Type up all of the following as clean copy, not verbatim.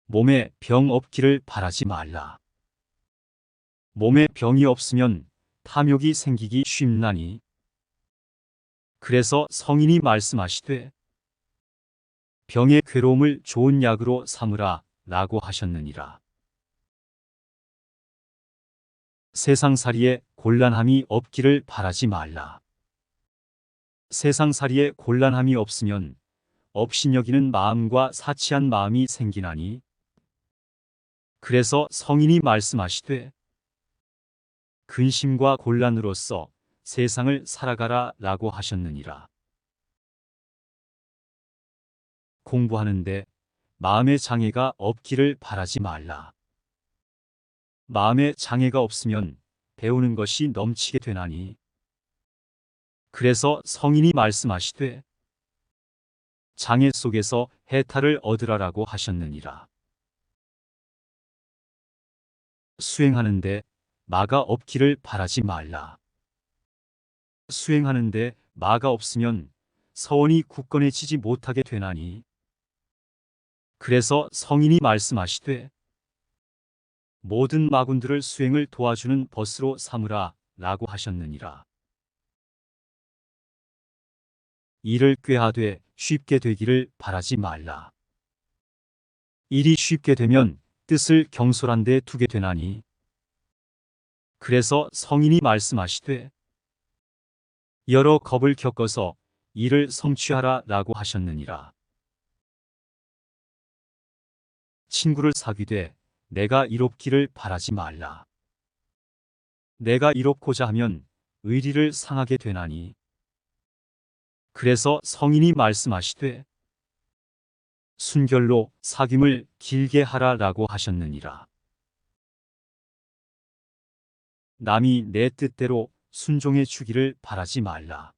몸에 병 없기를 바라지 말라. 몸에 병이 없으면 탐욕이 생기기 쉽나니. 그래서 성인이 말씀하시되 병의 괴로움을 좋은 약으로 삼으라 라고 하셨느니라. 세상살이에 곤란함이 없기를 바라지 말라. 세상살이에 곤란함이 없으면 업신여기는 마음과 사치한 마음이 생기나니. 그래서 성인이 말씀하시되 근심과 곤란으로써 세상을 살아가라 라고 하셨느니라. 공부하는데 마음의 장애가 없기를 바라지 말라. 마음의 장애가 없으면 배우는 것이 넘치게 되나니. 그래서 성인이 말씀하시되 장애 속에서 해탈을 얻으라라고 하셨느니라. 수행하는데 마가 없기를 바라지 말라. 수행하는데 마가 없으면 서원이 굳건해지지 못하게 되나니. 그래서 성인이 말씀하시되 모든 마군들을 수행을 도와주는 벗으로 삼으라 라고 하셨느니라. 일을 꾀하되 쉽게 되기를 바라지 말라. 일이 쉽게 되면 뜻을 경솔한 데 두게 되나니. 그래서 성인이 말씀하시되 여러 겁을 겪어서 일을 성취하라 라고 하셨느니라. 친구를 사귀되 내가 이롭기를 바라지 말라. 내가 이롭고자 하면 의리를 상하게 되나니. 그래서 성인이 말씀하시되 순결로 사귐을 길게 하라 라고 하셨느니라. 남이 내 뜻대로 순종해 주기를 바라지 말라.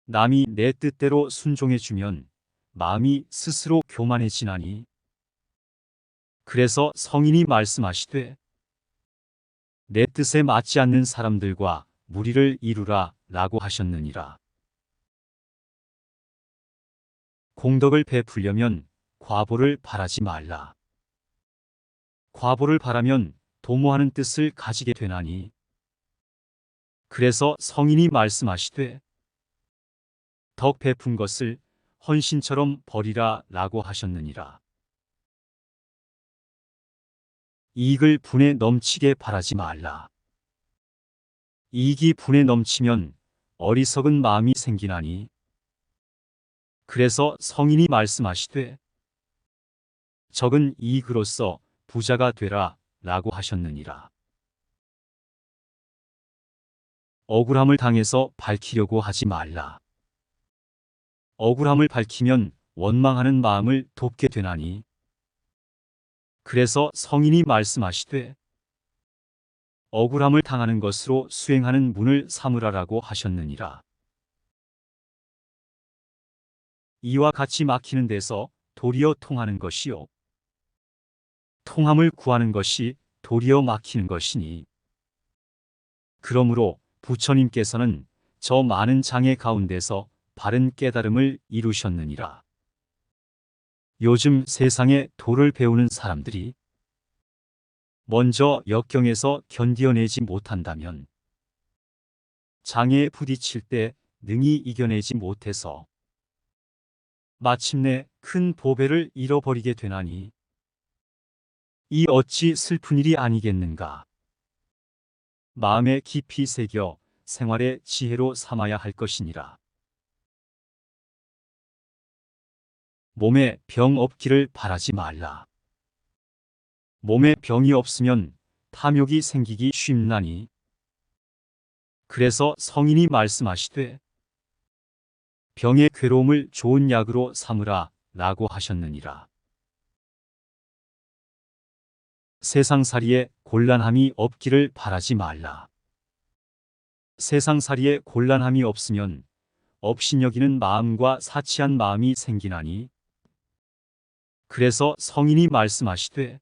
남이 내 뜻대로 순종해 주면 마음이 스스로 교만해지나니. 그래서 성인이 말씀하시되 내 뜻에 맞지 않는 사람들과 무리를 이루라 라고 하셨느니라. 공덕을 베풀려면 과보를 바라지 말라. 과보를 바라면 도모하는 뜻을 가지게 되나니. 그래서 성인이 말씀하시되 덕 베푼 것을 헌신처럼 버리라 라고 하셨느니라. 이익을 분에 넘치게 바라지 말라. 이익이 분에 넘치면 어리석은 마음이 생기나니. 그래서 성인이 말씀하시되 적은 이익으로써 부자가 되라 라고 하셨느니라. 억울함을 당해서 밝히려고 하지 말라. 억울함을 밝히면 원망하는 마음을 돕게 되나니. 그래서 성인이 말씀하시되 억울함을 당하는 것으로 수행하는 문을 삼으라라고 하셨느니라. 이와 같이 막히는 데서 도리어 통하는 것이요 통함을 구하는 것이 도리어 막히는 것이니. 그러므로 부처님께서는 저 많은 장애 가운데서 바른 깨달음을 이루셨느니라. 요즘 세상에 도를 배우는 사람들이 먼저 역경에서 견디어내지 못한다면 장애에 부딪힐 때 능히 이겨내지 못해서 마침내 큰 보배를 잃어버리게 되나니. 이 어찌 슬픈 일이 아니겠는가. 마음에 깊이 새겨 생활의 지혜로 삼아야 할 것이니라. 몸에 병 없기를 바라지 말라. 몸에 병이 없으면 탐욕이 생기기 쉽나니. 그래서 성인이 말씀하시되 병의 괴로움을 좋은 약으로 삼으라 라고 하셨느니라. 세상살이에 곤란함이 없기를 바라지 말라. 세상살이에 곤란함이 없으면 업신여기는 마음과 사치한 마음이 생기나니. 그래서 성인이 말씀하시되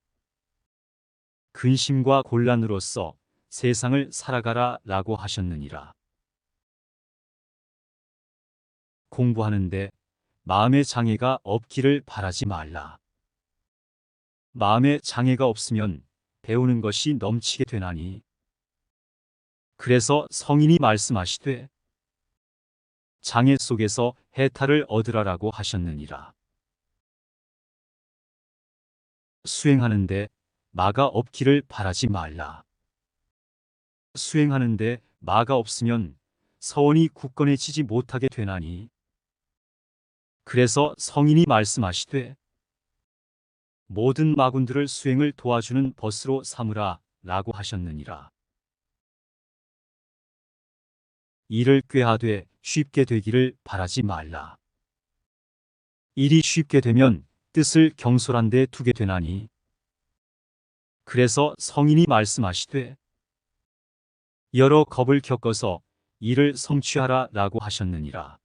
근심과 곤란으로써 세상을 살아가라 라고 하셨느니라. 공부하는데 마음의 장애가 없기를 바라지 말라. 마음에 장애가 없으면 배우는 것이 넘치게 되나니. 그래서 성인이 말씀하시되 장애 속에서 해탈을 얻으라라고 하셨느니라. 수행하는데 마가 없기를 바라지 말라. 수행하는데 마가 없으면 서원이 굳건해지지 못하게 되나니. 그래서 성인이 말씀하시되 모든 마군들을 수행을 도와주는 벗으로 삼으라 라고 하셨느니라. 일을 꾀하되 쉽게 되기를 바라지 말라. 일이 쉽게 되면 뜻을 경솔한 데 두게 되나니. 그래서 성인이 말씀하시되 여러 겁을 겪어서 이를 성취하라 라고 하셨느니라.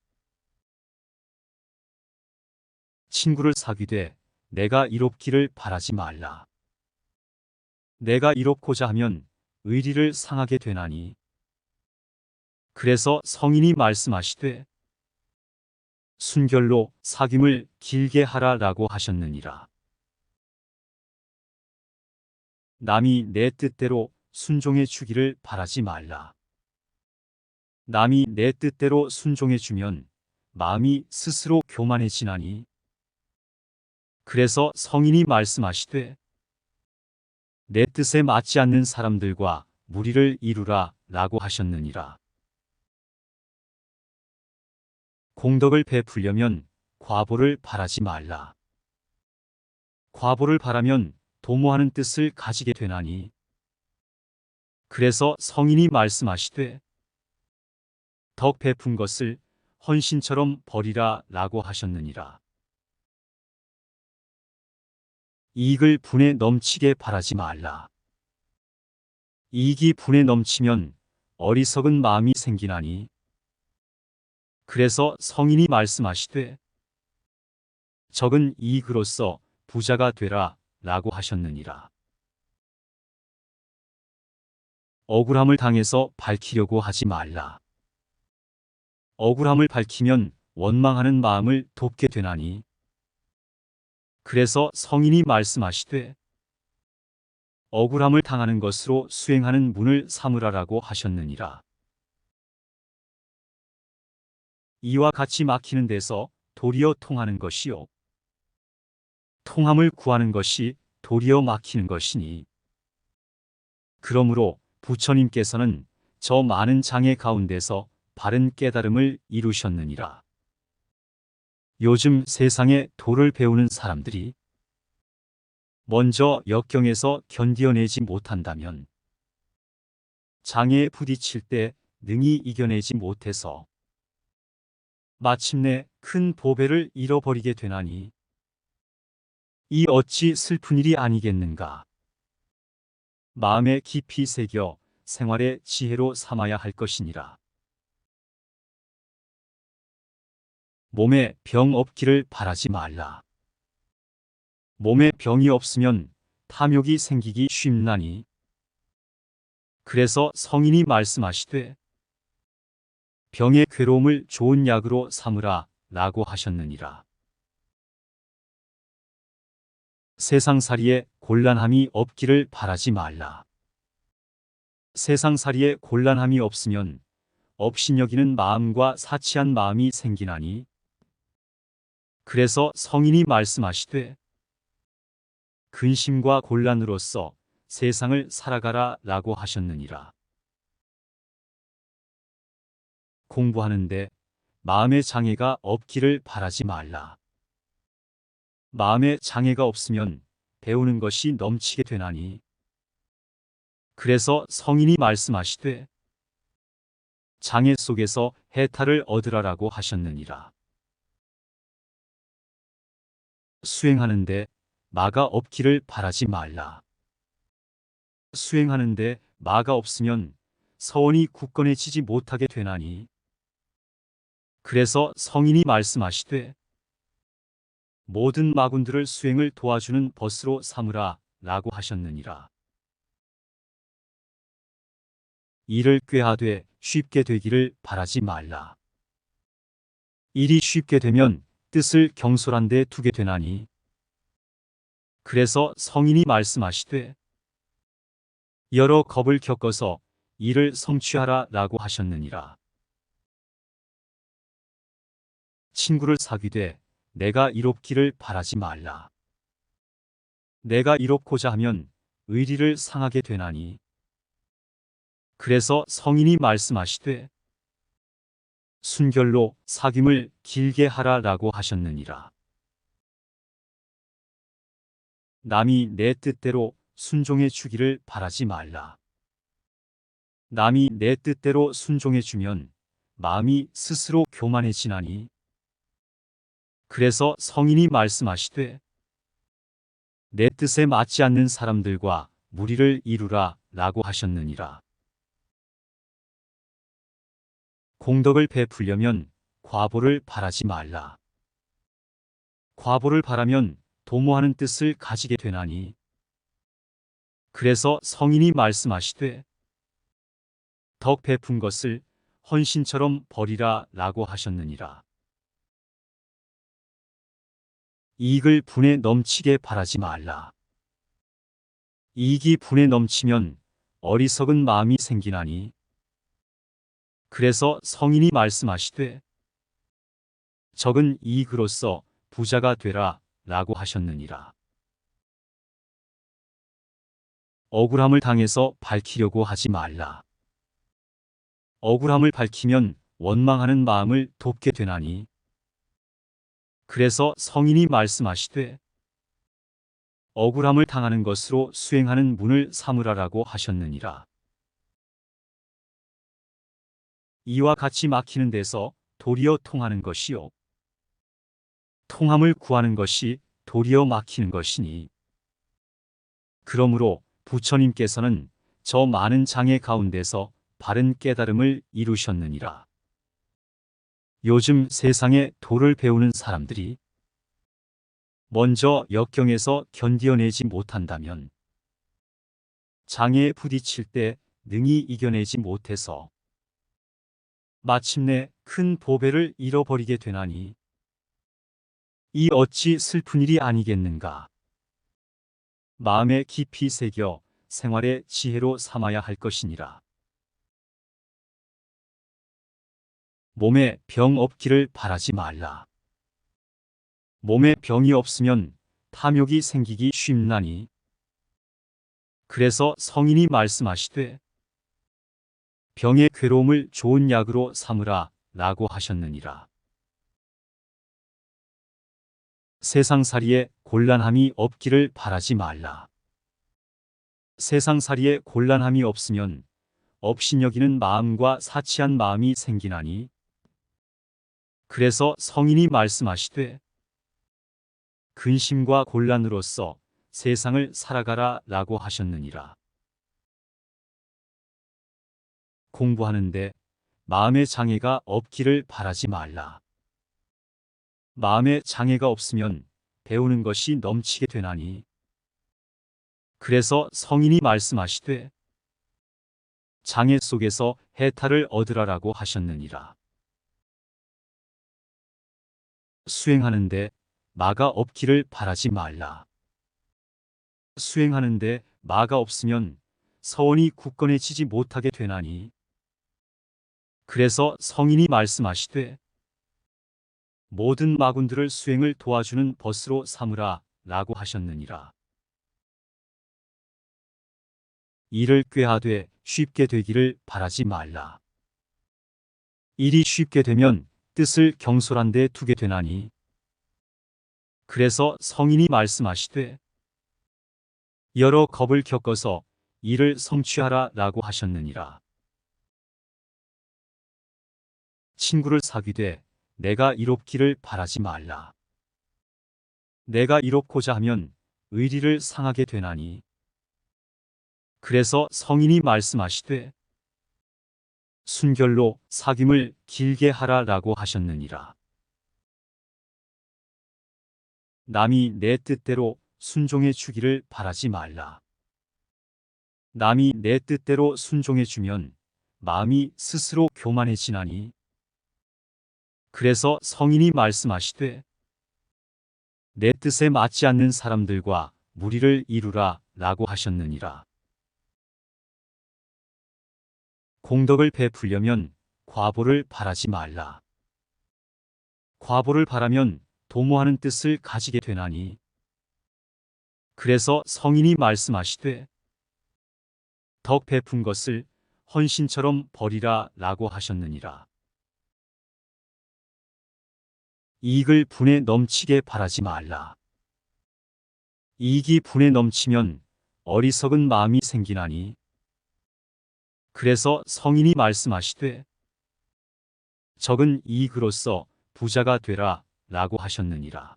친구를 사귀되 내가 이롭기를 바라지 말라. 내가 이롭고자 하면 의리를 상하게 되나니. 그래서 성인이 말씀하시되 순결로 사귐을 길게 하라 라고 하셨느니라. 남이 내 뜻대로 순종해 주기를 바라지 말라. 남이 내 뜻대로 순종해 주면 마음이 스스로 교만해지나니. 그래서 성인이 말씀하시되 내 뜻에 맞지 않는 사람들과 무리를 이루라 라고 하셨느니라. 공덕을 베풀려면 과보를 바라지 말라. 과보를 바라면 도모하는 뜻을 가지게 되나니. 그래서 성인이 말씀하시되 덕 베푼 것을 헌신처럼 버리라 라고 하셨느니라. 이익을 분에 넘치게 바라지 말라. 이익이 분에 넘치면 어리석은 마음이 생기나니. 그래서 성인이 말씀하시되 적은 이익으로써 부자가 되라 라고 하셨느니라. 억울함을 당해서 밝히려고 하지 말라. 억울함을 밝히면 원망하는 마음을 돕게 되나니. 그래서 성인이 말씀하시되 억울함을 당하는 것으로 수행하는 문을 삼으라라고 하셨느니라. 이와 같이 막히는 데서 도리어 통하는 것이요 통함을 구하는 것이 도리어 막히는 것이니. 그러므로 부처님께서는 저 많은 장애 가운데서 바른 깨달음을 이루셨느니라. 요즘 세상에 도를 배우는 사람들이 먼저 역경에서 견디어내지 못한다면 장애에 부딪힐 때 능히 이겨내지 못해서 마침내 큰 보배를 잃어버리게 되나니. 이 어찌 슬픈 일이 아니겠는가. 마음에 깊이 새겨 생활의 지혜로 삼아야 할 것이니라. 몸에 병 없기를 바라지 말라. 몸에 병이 없으면 탐욕이 생기기 쉽나니. 그래서 성인이 말씀하시되 병의 괴로움을 좋은 약으로 삼으라 라고 하셨느니라. 세상살이에 곤란함이 없기를 바라지 말라. 세상살이에 곤란함이 없으면 업신여기는 마음과 사치한 마음이 생기나니. 그래서 성인이 말씀하시되 근심과 곤란으로써 세상을 살아가라 라고 하셨느니라. 공부하는데 마음의 장애가 없기를 바라지 말라. 마음에 장애가 없으면 배우는 것이 넘치게 되나니. 그래서 성인이 말씀하시되 장애 속에서 해탈을 얻으라라고 하셨느니라. 수행하는데 마가 없기를 바라지 말라. 수행하는데 마가 없으면 서원이 굳건해지지 못하게 되나니. 그래서 성인이 말씀하시되 모든 마군들을 수행을 도와주는 벗으로 삼으라 라고 하셨느니라. 일을 꾀하되 쉽게 되기를 바라지 말라. 일이 쉽게 되면 뜻을 경솔한 데 두게 되나니. 그래서 성인이 말씀하시되 여러 겁을 겪어서 이를 성취하라 라고 하셨느니라. 친구를 사귀되 내가 이롭기를 바라지 말라. 내가 이롭고자 하면 의리를 상하게 되나니. 그래서 성인이 말씀하시되 순결로 사귐을 길게 하라 라고 하셨느니라. 남이 내 뜻대로 순종해 주기를 바라지 말라. 남이 내 뜻대로 순종해 주면 마음이 스스로 교만해지나니. 그래서 성인이 말씀하시되 내 뜻에 맞지 않는 사람들과 무리를 이루라 라고 하셨느니라. 공덕을 베풀려면 과보를 바라지 말라. 과보를 바라면 도모하는 뜻을 가지게 되나니. 그래서 성인이 말씀하시되 덕 베푼 것을 헌신처럼 버리라 라고 하셨느니라. 이익을 분에 넘치게 바라지 말라. 이익이 분에 넘치면 어리석은 마음이 생기나니. 그래서 성인이 말씀하시되 적은 이익으로써 부자가 되라 라고 하셨느니라. 억울함을 당해서 밝히려고 하지 말라. 억울함을 밝히면 원망하는 마음을 돕게 되나니. 그래서 성인이 말씀하시되 억울함을 당하는 것으로 수행하는 문을 삼으라라고 하셨느니라. 이와 같이 막히는 데서 도리어 통하는 것이요 통함을 구하는 것이 도리어 막히는 것이니. 그러므로 부처님께서는 저 많은 장애 가운데서 바른 깨달음을 이루셨느니라. 요즘 세상에 도를 배우는 사람들이 먼저 역경에서 견디어내지 못한다면 장애에 부딪힐 때 능히 이겨내지 못해서 마침내 큰 보배를 잃어버리게 되나니. 이 어찌 슬픈 일이 아니겠는가. 마음에 깊이 새겨 생활의 지혜로 삼아야 할 것이니라. 몸에 병 없기를 바라지 말라. 몸에 병이 없으면 탐욕이 생기기 쉽나니. 그래서 성인이 말씀하시되 병의 괴로움을 좋은 약으로 삼으라 라고 하셨느니라. 세상살이에 곤란함이 없기를 바라지 말라. 세상살이에 곤란함이 없으면 업신여기는 마음과 사치한 마음이 생기나니. 그래서 성인이 말씀하시되 근심과 곤란으로써 세상을 살아가라 라고 하셨느니라. 공부하는데 마음의 장애가 없기를 바라지 말라. 마음의 장애가 없으면 배우는 것이 넘치게 되나니. 그래서 성인이 말씀하시되 장애 속에서 해탈을 얻으라라고 하셨느니라. 수행하는데 마가 없기를 바라지 말라. 수행하는데 마가 없으면 서원이 굳건해지지 못하게 되나니. 그래서 성인이 말씀하시되 모든 마군들을 수행을 도와주는 벗으로 삼으라 라고 하셨느니라. 일을 꾀하되 쉽게 되기를 바라지 말라. 일이 쉽게 되면 뜻을 경솔한 데 두게 되나니. 그래서 성인이 말씀하시되 여러 겁을 겪어서 이를 성취하라 라고 하셨느니라. 친구를 사귀되 내가 이롭기를 바라지 말라. 내가 이롭고자 하면 의리를 상하게 되나니. 그래서 성인이 말씀하시되 순결로 사귐을 길게 하라 라고 하셨느니라. 남이 내 뜻대로 순종해 주기를 바라지 말라. 남이 내 뜻대로 순종해 주면 마음이 스스로 교만해지나니. 그래서 성인이 말씀하시되 내 뜻에 맞지 않는 사람들과 무리를 이루라 라고 하셨느니라. 공덕을 베풀려면 과보를 바라지 말라. 과보를 바라면 도모하는 뜻을 가지게 되나니 그래서 성인이 말씀하시되 덕 베푼 것을 헌신처럼 버리라 라고 하셨느니라. 이익을 분에 넘치게 바라지 말라. 이익이 분에 넘치면 어리석은 마음이 생기나니 그래서 성인이 말씀하시되 적은 이익으로써 부자가 되라 라고 하셨느니라.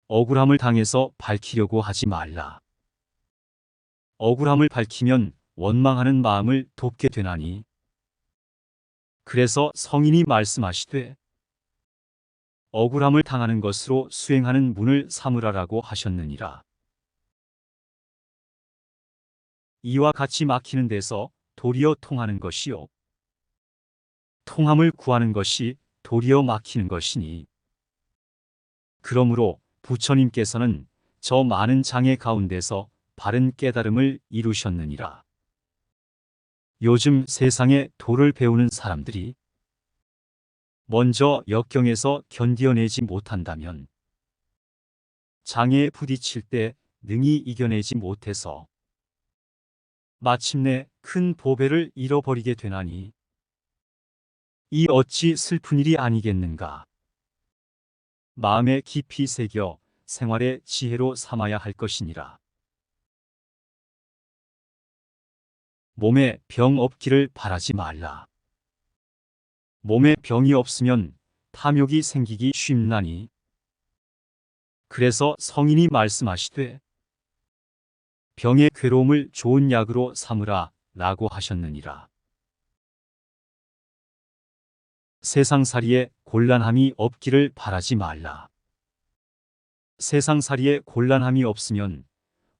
억울함을 당해서 밝히려고 하지 말라. 억울함을 밝히면 원망하는 마음을 돕게 되나니 그래서 성인이 말씀하시되 억울함을 당하는 것으로 수행하는 문을 삼으라라고 하셨느니라. 이와 같이 막히는 데서 도리어 통하는 것이요 통함을 구하는 것이 도리어 막히는 것이니 그러므로 부처님께서는 저 많은 장애 가운데서 바른 깨달음을 이루셨느니라. 요즘 세상에 도를 배우는 사람들이 먼저 역경에서 견디어내지 못한다면 장애에 부딪힐 때 능히 이겨내지 못해서 마침내 큰 보배를 잃어버리게 되나니 이 어찌 슬픈 일이 아니겠는가. 마음에 깊이 새겨 생활의 지혜로 삼아야 할 것이니라. 몸에 병 없기를 바라지 말라. 몸에 병이 없으면 탐욕이 생기기 쉽나니 그래서 성인이 말씀하시되 병의 괴로움을 좋은 약으로 삼으라 라고 하셨느니라. 세상살이에 곤란함이 없기를 바라지 말라. 세상살이에 곤란함이 없으면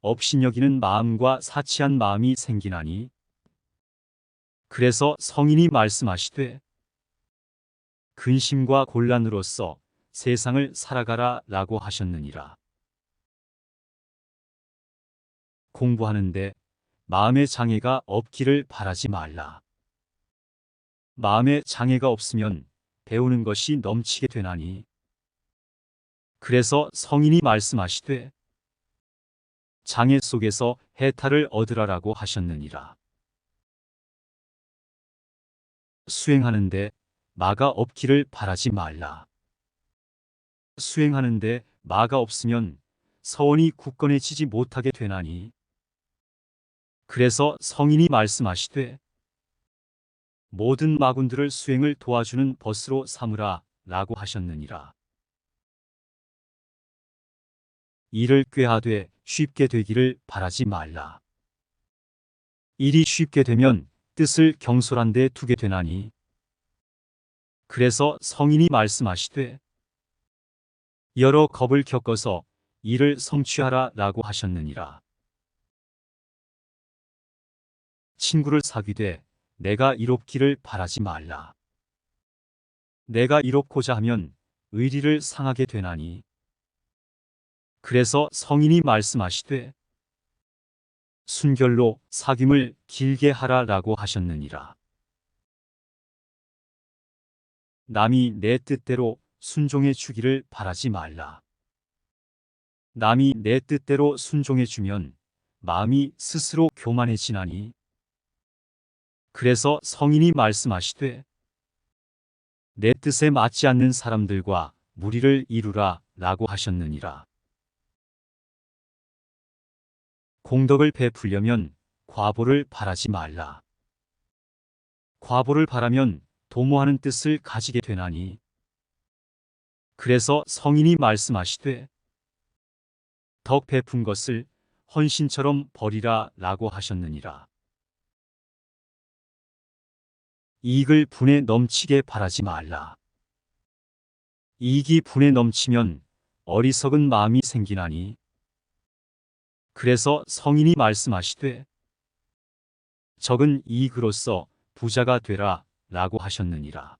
업신여기는 마음과 사치한 마음이 생기나니 그래서 성인이 말씀하시되 근심과 곤란으로써 세상을 살아가라 라고 하셨느니라. 공부하는데 마음의 장애가 없기를 바라지 말라. 마음의 장애가 없으면 배우는 것이 넘치게 되나니 그래서 성인이 말씀하시되 장애 속에서 해탈을 얻으라라고 하셨느니라. 수행하는데 마가 없기를 바라지 말라. 수행하는데 마가 없으면 서원이 굳건해지지 못하게 되나니 그래서 성인이 말씀하시되 모든 마군들을 수행을 도와주는 벗으로 삼으라 라고 하셨느니라. 일을 꾀하되 쉽게 되기를 바라지 말라. 일이 쉽게 되면 뜻을 경솔한 데 두게 되나니 그래서 성인이 말씀하시되 여러 겁을 겪어서 이를 성취하라 라고 하셨느니라. 친구를 사귀되 내가 이롭기를 바라지 말라. 내가 이롭고자 하면 의리를 상하게 되나니 그래서 성인이 말씀하시되 순결로 사귐을 길게 하라 라고 하셨느니라. 남이 내 뜻대로 순종해 주기를 바라지 말라. 남이 내 뜻대로 순종해 주면 마음이 스스로 교만해지나니 그래서 성인이 말씀하시되 내 뜻에 맞지 않는 사람들과 무리를 이루라 라고 하셨느니라. 공덕을 베풀려면 과보를 바라지 말라. 과보를 바라면 도모하는 뜻을 가지게 되나니 그래서 성인이 말씀하시되 덕 베푼 것을 헌신처럼 버리라 라고 하셨느니라. 이익을 분에 넘치게 바라지 말라. 이익이 분에 넘치면 어리석은 마음이 생기나니 그래서 성인이 말씀하시되 적은 이익으로써 부자가 되라 라고 하셨느니라.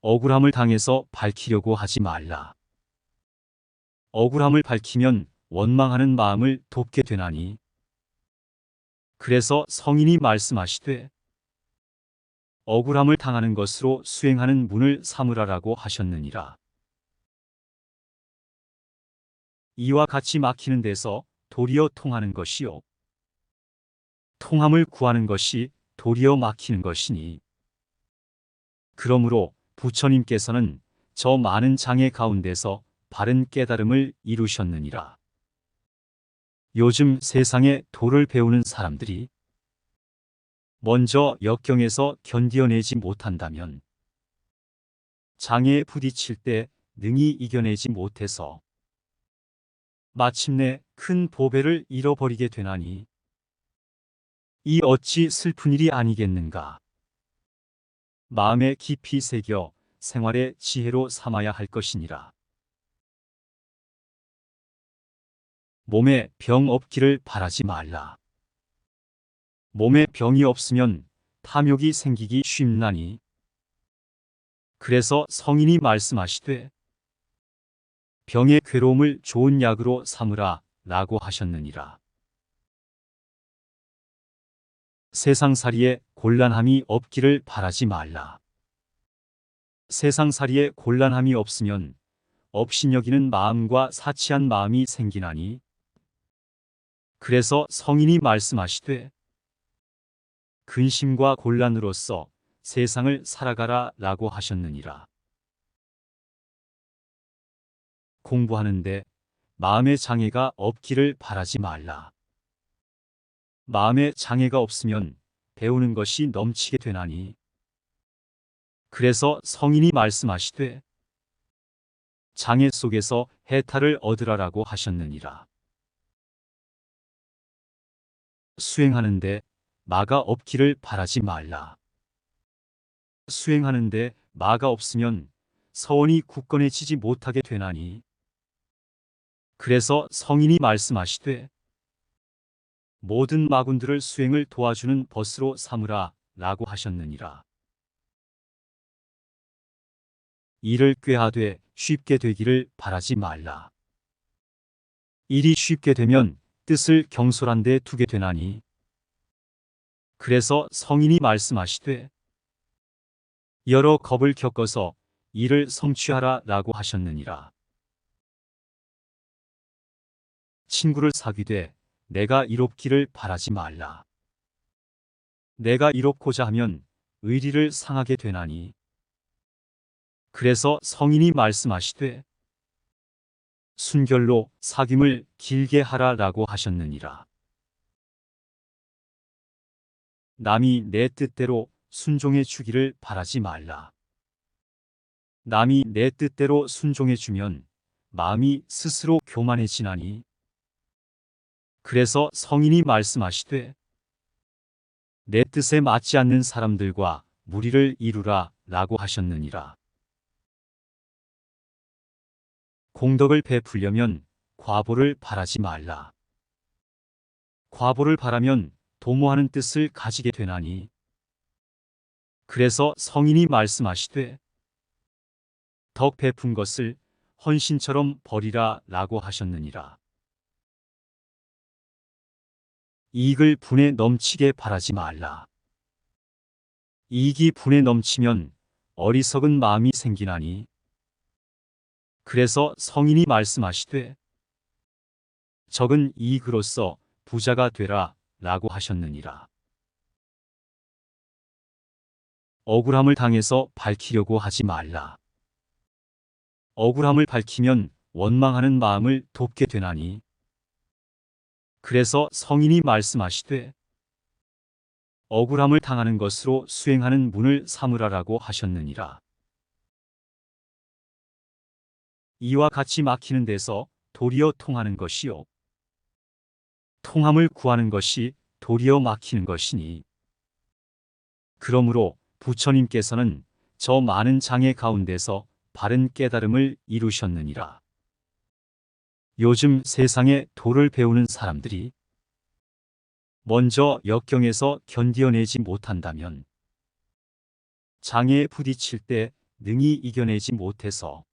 억울함을 당해서 밝히려고 하지 말라. 억울함을 밝히면 원망하는 마음을 돕게 되나니. 그래서 성인이 말씀하시되 억울함을 당하는 것으로 수행하는 문을 삼으라라고 하셨느니라. 이와 같이 막히는 데서 도리어 통하는 것이요 통함을 구하는 것이 도리어 막히는 것이니. 그러므로 부처님께서는 저 많은 장애 가운데서 바른 깨달음을 이루셨느니라. 요즘 세상에 도를 배우는 사람들이 먼저 역경에서 견디어내지 못한다면 장애에 부딪힐 때 능히 이겨내지 못해서 마침내 큰 보배를 잃어버리게 되나니 이 어찌 슬픈 일이 아니겠는가. 마음에 깊이 새겨 생활의 지혜로 삼아야 할 것이니라. 몸에 병 없기를 바라지 말라. 몸에 병이 없으면 탐욕이 생기기 쉽나니. 그래서 성인이 말씀하시되 병의 괴로움을 좋은 약으로 삼으라 라고 하셨느니라. 세상살이에 곤란함이 없기를 바라지 말라. 세상살이에 곤란함이 없으면 업신여기는 마음과 사치한 마음이 생기나니. 그래서 성인이 말씀하시되 근심과 곤란으로써 세상을 살아가라 라고 하셨느니라. 공부하는데 마음의 장애가 없기를 바라지 말라. 마음의 장애가 없으면 배우는 것이 넘치게 되나니. 그래서 성인이 말씀하시되 장애 속에서 해탈을 얻으라라고 하셨느니라. 수행하는데 마가 없기를 바라지 말라. 수행하는데 마가 없으면 서원이 굳건해지지 못하게 되나니. 그래서 성인이 말씀하시되 모든 마군들을 수행을 도와주는 벗으로 삼으라 라고 하셨느니라. 일을 꾀하되 쉽게 되기를 바라지 말라. 일이 쉽게 되면 뜻을 경솔한 데 두게 되나니. 그래서 성인이 말씀하시되 여러 겁을 겪어서 일을 성취하라 라고 하셨느니라. 친구를 사귀되 내가 이롭기를 바라지 말라. 내가 이롭고자 하면 의리를 상하게 되나니. 그래서 성인이 말씀하시되 순결로 사귐을 길게 하라 라고 하셨느니라. 남이 내 뜻대로 순종해 주기를 바라지 말라. 남이 내 뜻대로 순종해 주면 마음이 스스로 교만해지나니. 그래서 성인이 말씀하시되 내 뜻에 맞지 않는 사람들과 무리를 이루라 라고 하셨느니라. 공덕을 베풀려면 과보를 바라지 말라. 과보를 바라면 도모하는 뜻을 가지게 되나니. 그래서 성인이 말씀하시되 덕 베푼 것을 헌신처럼 버리라 라고 하셨느니라. 이익을 분에 넘치게 바라지 말라. 이익이 분에 넘치면 어리석은 마음이 생기나니. 그래서 성인이 말씀하시되 적은 이익으로써 부자가 되라 라고 하셨느니라. 억울함을 당해서 밝히려고 하지 말라. 억울함을 밝히면 원망하는 마음을 돕게 되나니. 그래서 성인이 말씀하시되 억울함을 당하는 것으로 수행하는 문을 삼으라라고 하셨느니라. 이와 같이 막히는 데서 도리어 통하는 것이요 통함을 구하는 것이 도리어 막히는 것이니. 그러므로 부처님께서는 저 많은 장애 가운데서 바른 깨달음을 이루셨느니라. 요즘 세상에 도를 배우는 사람들이 먼저 역경에서 견디어내지 못한다면 장애에 부딪힐 때 능히 이겨내지 못해서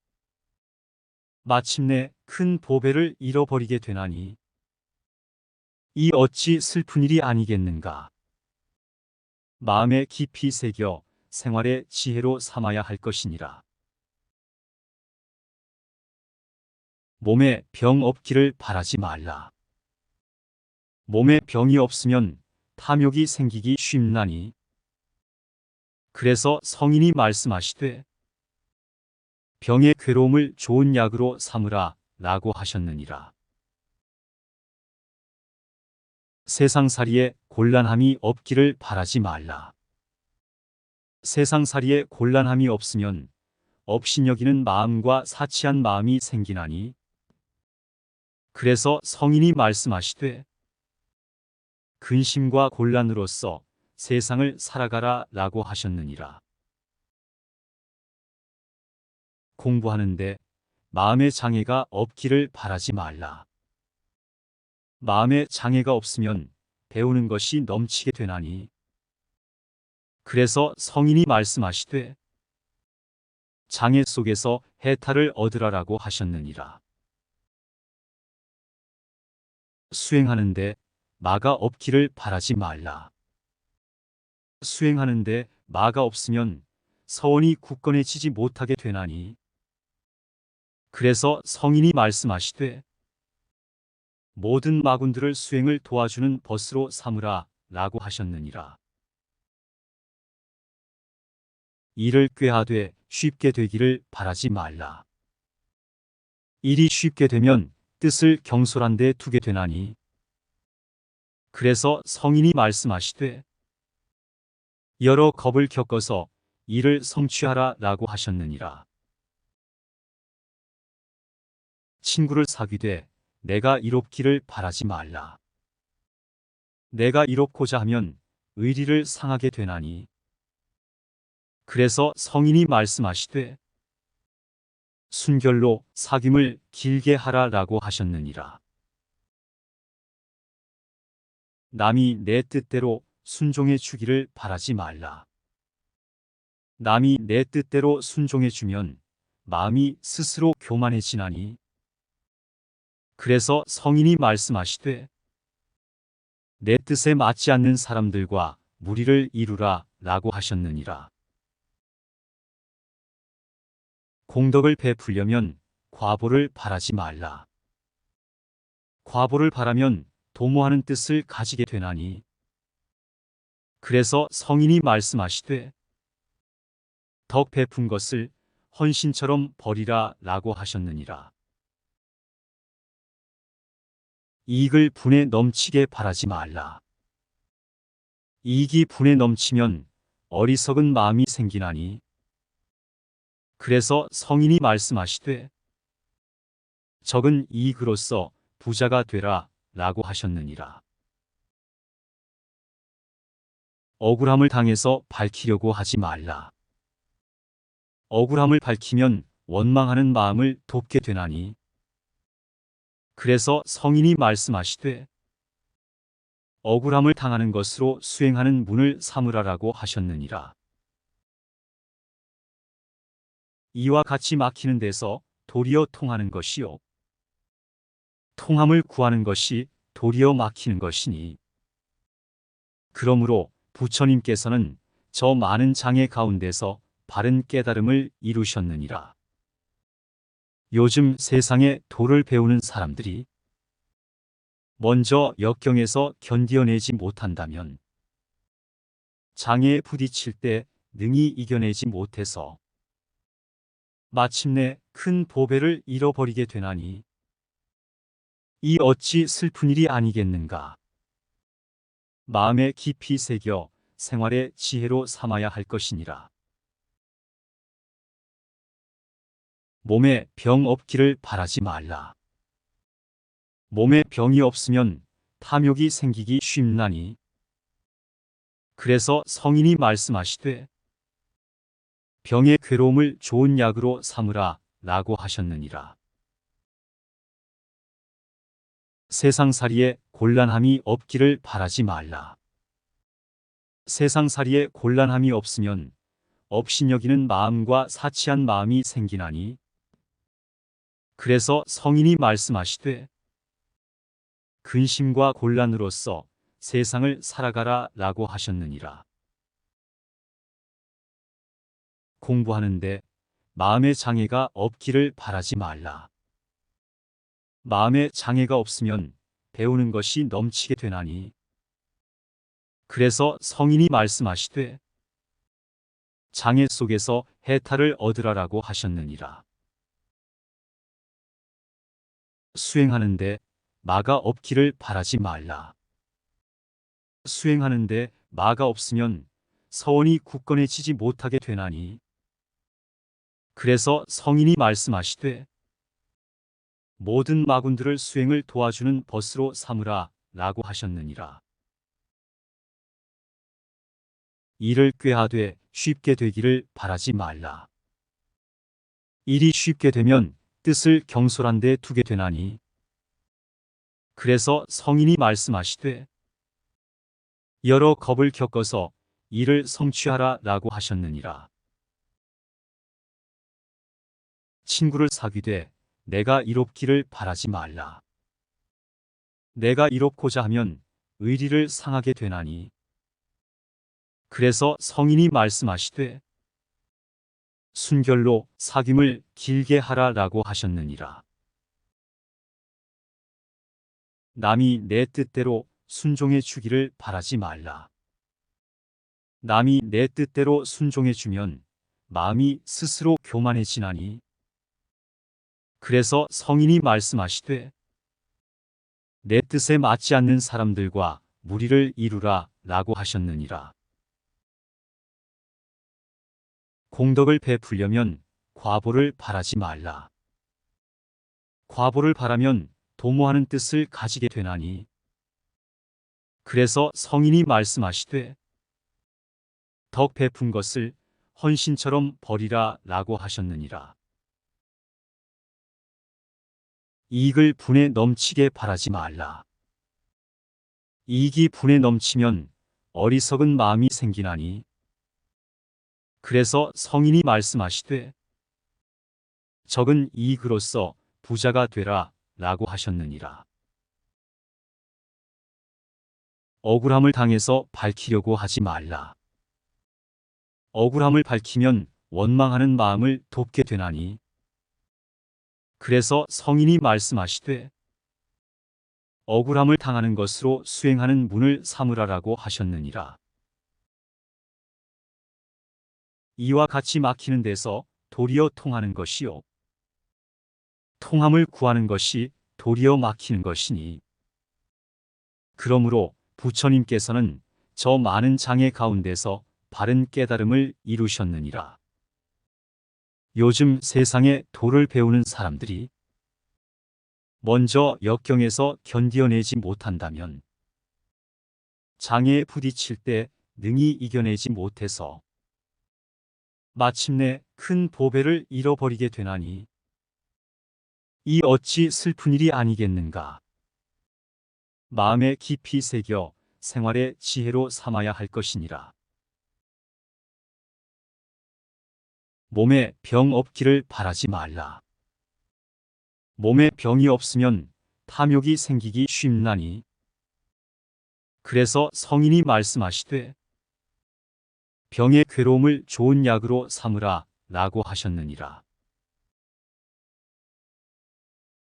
마침내 큰 보배를 잃어버리게 되나니 이 어찌 슬픈 일이 아니겠는가. 마음에 깊이 새겨 생활의 지혜로 삼아야 할 것이니라. 몸에 병 없기를 바라지 말라. 몸에 병이 없으면 탐욕이 생기기 쉽나니 그래서 성인이 말씀하시되 병의 괴로움을 좋은 약으로 삼으라 라고 하셨느니라. 세상살이에 곤란함이 없기를 바라지 말라. 세상살이에 곤란함이 없으면 업신여기는 마음과 사치한 마음이 생기나니 그래서 성인이 말씀하시되 근심과 곤란으로써 세상을 살아가라 라고 하셨느니라. 공부하는데 마음의 장애가 없기를 바라지 말라. 마음의 장애가 없으면 배우는 것이 넘치게 되나니 그래서 성인이 말씀하시되 장애 속에서 해탈을 얻으라라고 하셨느니라. 수행하는데 마가 없기를 바라지 말라. 수행하는데 마가 없으면 서원이 굳건해지지 못하게 되나니 그래서 성인이 말씀하시되 모든 마군들을 수행을 도와주는 벗으로 삼으라 라고 하셨느니라. 일을 꾀하되 쉽게 되기를 바라지 말라. 일이 쉽게 되면 뜻을 경솔한 데 두게 되나니 그래서 성인이 말씀하시되 여러 겁을 겪어서 이를 성취하라 라고 하셨느니라. 친구를 사귀되 내가 이롭기를 바라지 말라. 내가 이롭고자 하면 의리를 상하게 되나니 그래서 성인이 말씀하시되 순결로 사귐을 길게 하라 라고 하셨느니라. 남이 내 뜻대로 순종해 주기를 바라지 말라. 남이 내 뜻대로 순종해 주면 마음이 스스로 교만해지나니 그래서 성인이 말씀하시되 내 뜻에 맞지 않는 사람들과 무리를 이루라 라고 하셨느니라. 공덕을 베풀려면 과보를 바라지 말라. 과보를 바라면 도모하는 뜻을 가지게 되나니 그래서 성인이 말씀하시되 덕 베푼 것을 헌신처럼 버리라 라고 하셨느니라. 이익을 분에 넘치게 바라지 말라. 이익이 분에 넘치면 어리석은 마음이 생기나니 그래서 성인이 말씀하시되 적은 이익으로써 부자가 되라 라고 하셨느니라. 억울함을 당해서 밝히려고 하지 말라. 억울함을 밝히면 원망하는 마음을 돕게 되나니 그래서 성인이 말씀하시되 억울함을 당하는 것으로 수행하는 문을 삼으라라고 하셨느니라. 이와 같이 막히는 데서 도리어 통하는 것이요 통함을 구하는 것이 도리어 막히는 것이니 그러므로 부처님께서는 저 많은 장애 가운데서 바른 깨달음을 이루셨느니라. 요즘 세상에 도를 배우는 사람들이 먼저 역경에서 견디어내지 못한다면 장애에 부딪힐 때 능히 이겨내지 못해서 마침내 큰 보배를 잃어버리게 되나니 이 어찌 슬픈 일이 아니겠는가. 마음에 깊이 새겨 생활의 지혜로 삼아야 할 것이니라. 몸에 병 없기를 바라지 말라. 몸에 병이 없으면 탐욕이 생기기 쉽나니 그래서 성인이 말씀하시되 병의 괴로움을 좋은 약으로 삼으라 라고 하셨느니라. 세상살이에 곤란함이 없기를 바라지 말라. 세상살이에 곤란함이 없으면 업신여기는 마음과 사치한 마음이 생기나니 그래서 성인이 말씀하시되 근심과 곤란으로써 세상을 살아가라 라고 하셨느니라. 공부하는데 마음의 장애가 없기를 바라지 말라. 마음의 장애가 없으면 배우는 것이 넘치게 되나니 그래서 성인이 말씀하시되 장애 속에서 해탈을 얻으라라고 하셨느니라. 수행하는데 마가 없기를 바라지 말라. 수행하는데 마가 없으면 서원이 굳건해지지 못하게 되나니 그래서 성인이 말씀하시되 모든 마군들을 수행을 도와주는 벗으로 삼으라 라고 하셨느니라. 일을 꾀하되 쉽게 되기를 바라지 말라. 일이 쉽게 되면 뜻을 경솔한 데 두게 되나니 그래서 성인이 말씀하시되 여러 겁을 겪어서 일을 성취하라 라고 하셨느니라. 친구를 사귀되 내가 이롭기를 바라지 말라. 내가 이롭고자 하면 의리를 상하게 되나니 그래서 성인이 말씀하시되 순결로 사귐을 길게 하라 라고 하셨느니라. 남이 내 뜻대로 순종해 주기를 바라지 말라. 남이 내 뜻대로 순종해 주면 마음이 스스로 교만해지나니 그래서 성인이 말씀하시되 내 뜻에 맞지 않는 사람들과 무리를 이루라 라고 하셨느니라. 공덕을 베풀려면 과보를 바라지 말라. 과보를 바라면 도모하는 뜻을 가지게 되나니 그래서 성인이 말씀하시되 덕 베푼 것을 헌신처럼 버리라 라고 하셨느니라. 이익을 분에 넘치게 바라지 말라. 이익이 분에 넘치면 어리석은 마음이 생기나니 그래서 성인이 말씀하시되 적은 이익으로써 부자가 되라 라고 하셨느니라. 억울함을 당해서 밝히려고 하지 말라. 억울함을 밝히면 원망하는 마음을 돕게 되나니 그래서 성인이 말씀하시되 억울함을 당하는 것으로 수행하는 문을 삼으라라고 하셨느니라. 이와 같이 막히는 데서 도리어 통하는 것이요 통함을 구하는 것이 도리어 막히는 것이니 그러므로 부처님께서는 저 많은 장애 가운데서 바른 깨달음을 이루셨느니라. 요즘 세상에 도를 배우는 사람들이 먼저 역경에서 견디어내지 못한다면 장애에 부딪힐 때 능히 이겨내지 못해서 마침내 큰 보배를 잃어버리게 되나니 이 어찌 슬픈 일이 아니겠는가. 마음에 깊이 새겨 생활의 지혜로 삼아야 할 것이니라. 몸에 병 없기를 바라지 말라. 몸에 병이 없으면 탐욕이 생기기 쉽나니 그래서 성인이 말씀하시되 병의 괴로움을 좋은 약으로 삼으라 라고 하셨느니라.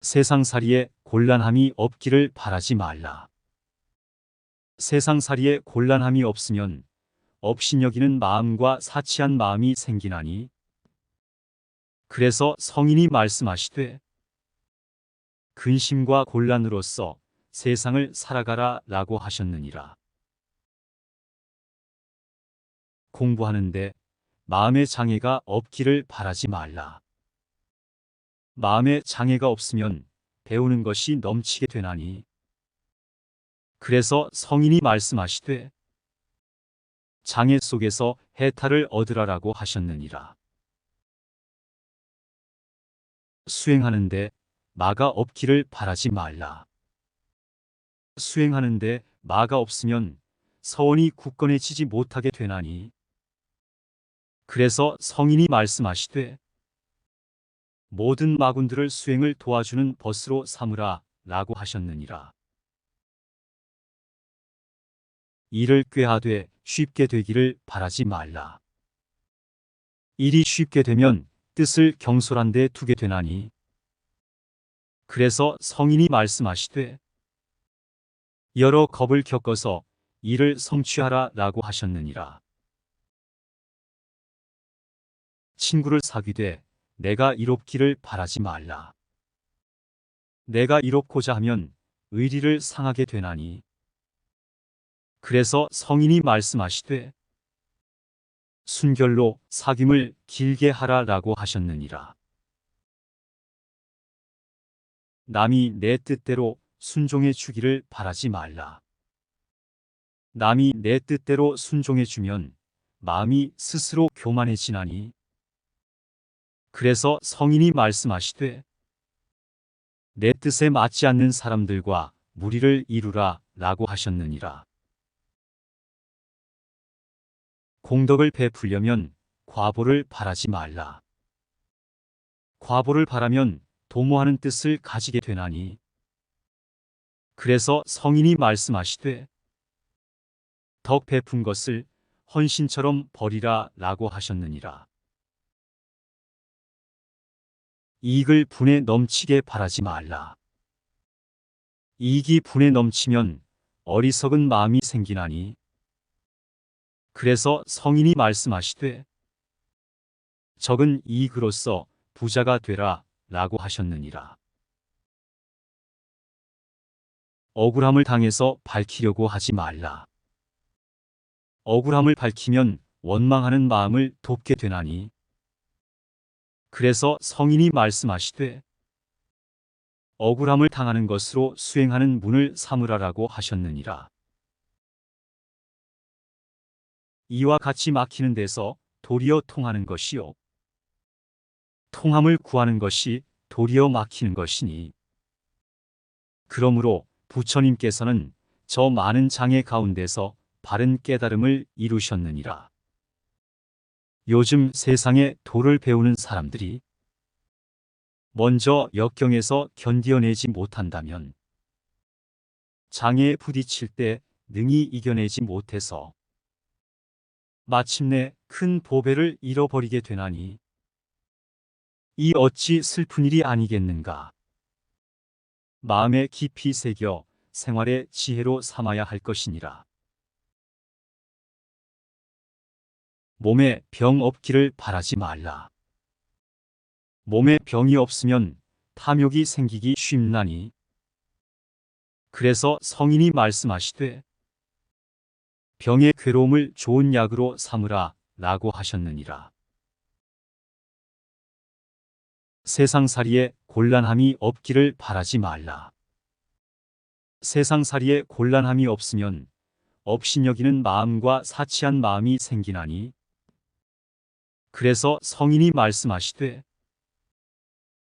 세상살이에 곤란함이 없기를 바라지 말라. 세상살이에 곤란함이 없으면 업신여기는 마음과 사치한 마음이 생기나니 그래서 성인이 말씀하시되 근심과 곤란으로써 세상을 살아가라 라고 하셨느니라. 공부하는데 마음의 장애가 없기를 바라지 말라. 마음의 장애가 없으면 배우는 것이 넘치게 되나니 그래서 성인이 말씀하시되 장애 속에서 해탈을 얻으라라고 하셨느니라. 수행하는데 마가 없기를 바라지 말라. 수행하는데 마가 없으면 서원이 굳건해지지 못하게 되나니 그래서 성인이 말씀하시되 모든 마군들을 수행을 도와주는 벗으로 삼으라 라고 하셨느니라. 일을 꾀하되 쉽게 되기를 바라지 말라. 일이 쉽게 되면 뜻을 경솔한 데 두게 되나니 그래서 성인이 말씀하시되 여러 겁을 겪어서 이를 성취하라 라고 하셨느니라. 친구를 사귀되 내가 이롭기를 바라지 말라. 내가 이롭고자 하면 의리를 상하게 되나니 그래서 성인이 말씀하시되 순결로 사귐을 길게 하라 라고 하셨느니라. 남이 내 뜻대로 순종해 주기를 바라지 말라. 남이 내 뜻대로 순종해 주면 마음이 스스로 교만해지나니 그래서 성인이 말씀하시되 내 뜻에 맞지 않는 사람들과 무리를 이루라 라고 하셨느니라. 공덕을 베풀려면 과보를 바라지 말라. 과보를 바라면 도모하는 뜻을 가지게 되나니 그래서 성인이 말씀하시되 덕 베푼 것을 헌신처럼 버리라 라고 하셨느니라. 이익을 분에 넘치게 바라지 말라. 이익이 분에 넘치면 어리석은 마음이 생기나니 그래서 성인이 말씀하시되 적은 이익으로써 부자가 되라 라고 하셨느니라. 억울함을 당해서 밝히려고 하지 말라. 억울함을 밝히면 원망하는 마음을 돕게 되나니 그래서 성인이 말씀하시되 억울함을 당하는 것으로 수행하는 문을 삼으라라고 하셨느니라. 이와 같이 막히는 데서 도리어 통하는 것이요 통함을 구하는 것이 도리어 막히는 것이니 그러므로 부처님께서는 저 많은 장애 가운데서 바른 깨달음을 이루셨느니라. 요즘 세상에 도를 배우는 사람들이 먼저 역경에서 견디어내지 못한다면 장애에 부딪힐 때 능히 이겨내지 못해서 마침내 큰 보배를 잃어버리게 되나니 이 어찌 슬픈 일이 아니겠는가. 마음에 깊이 새겨 생활의 지혜로 삼아야 할 것이니라. 몸에 병 없기를 바라지 말라. 몸에 병이 없으면 탐욕이 생기기 쉽나니 그래서 성인이 말씀하시되 병의 괴로움을 좋은 약으로 삼으라 라고 하셨느니라. 세상살이에 곤란함이 없기를 바라지 말라. 세상살이에 곤란함이 없으면 업신여기는 마음과 사치한 마음이 생기나니 그래서 성인이 말씀하시되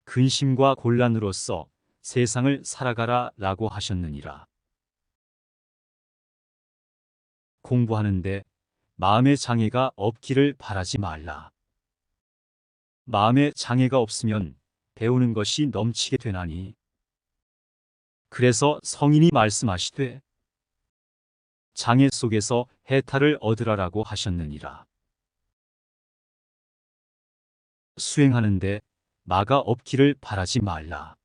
근심과 곤란으로써 세상을 살아가라 라고 하셨느니라. 공부하는데 마음의 장애가 없기를 바라지 말라. 마음의 장애가 없으면 배우는 것이 넘치게 되나니 그래서 성인이 말씀하시되 장애 속에서 해탈을 얻으라라고 하셨느니라. 수행하는데 마가 없기를 바라지 말라.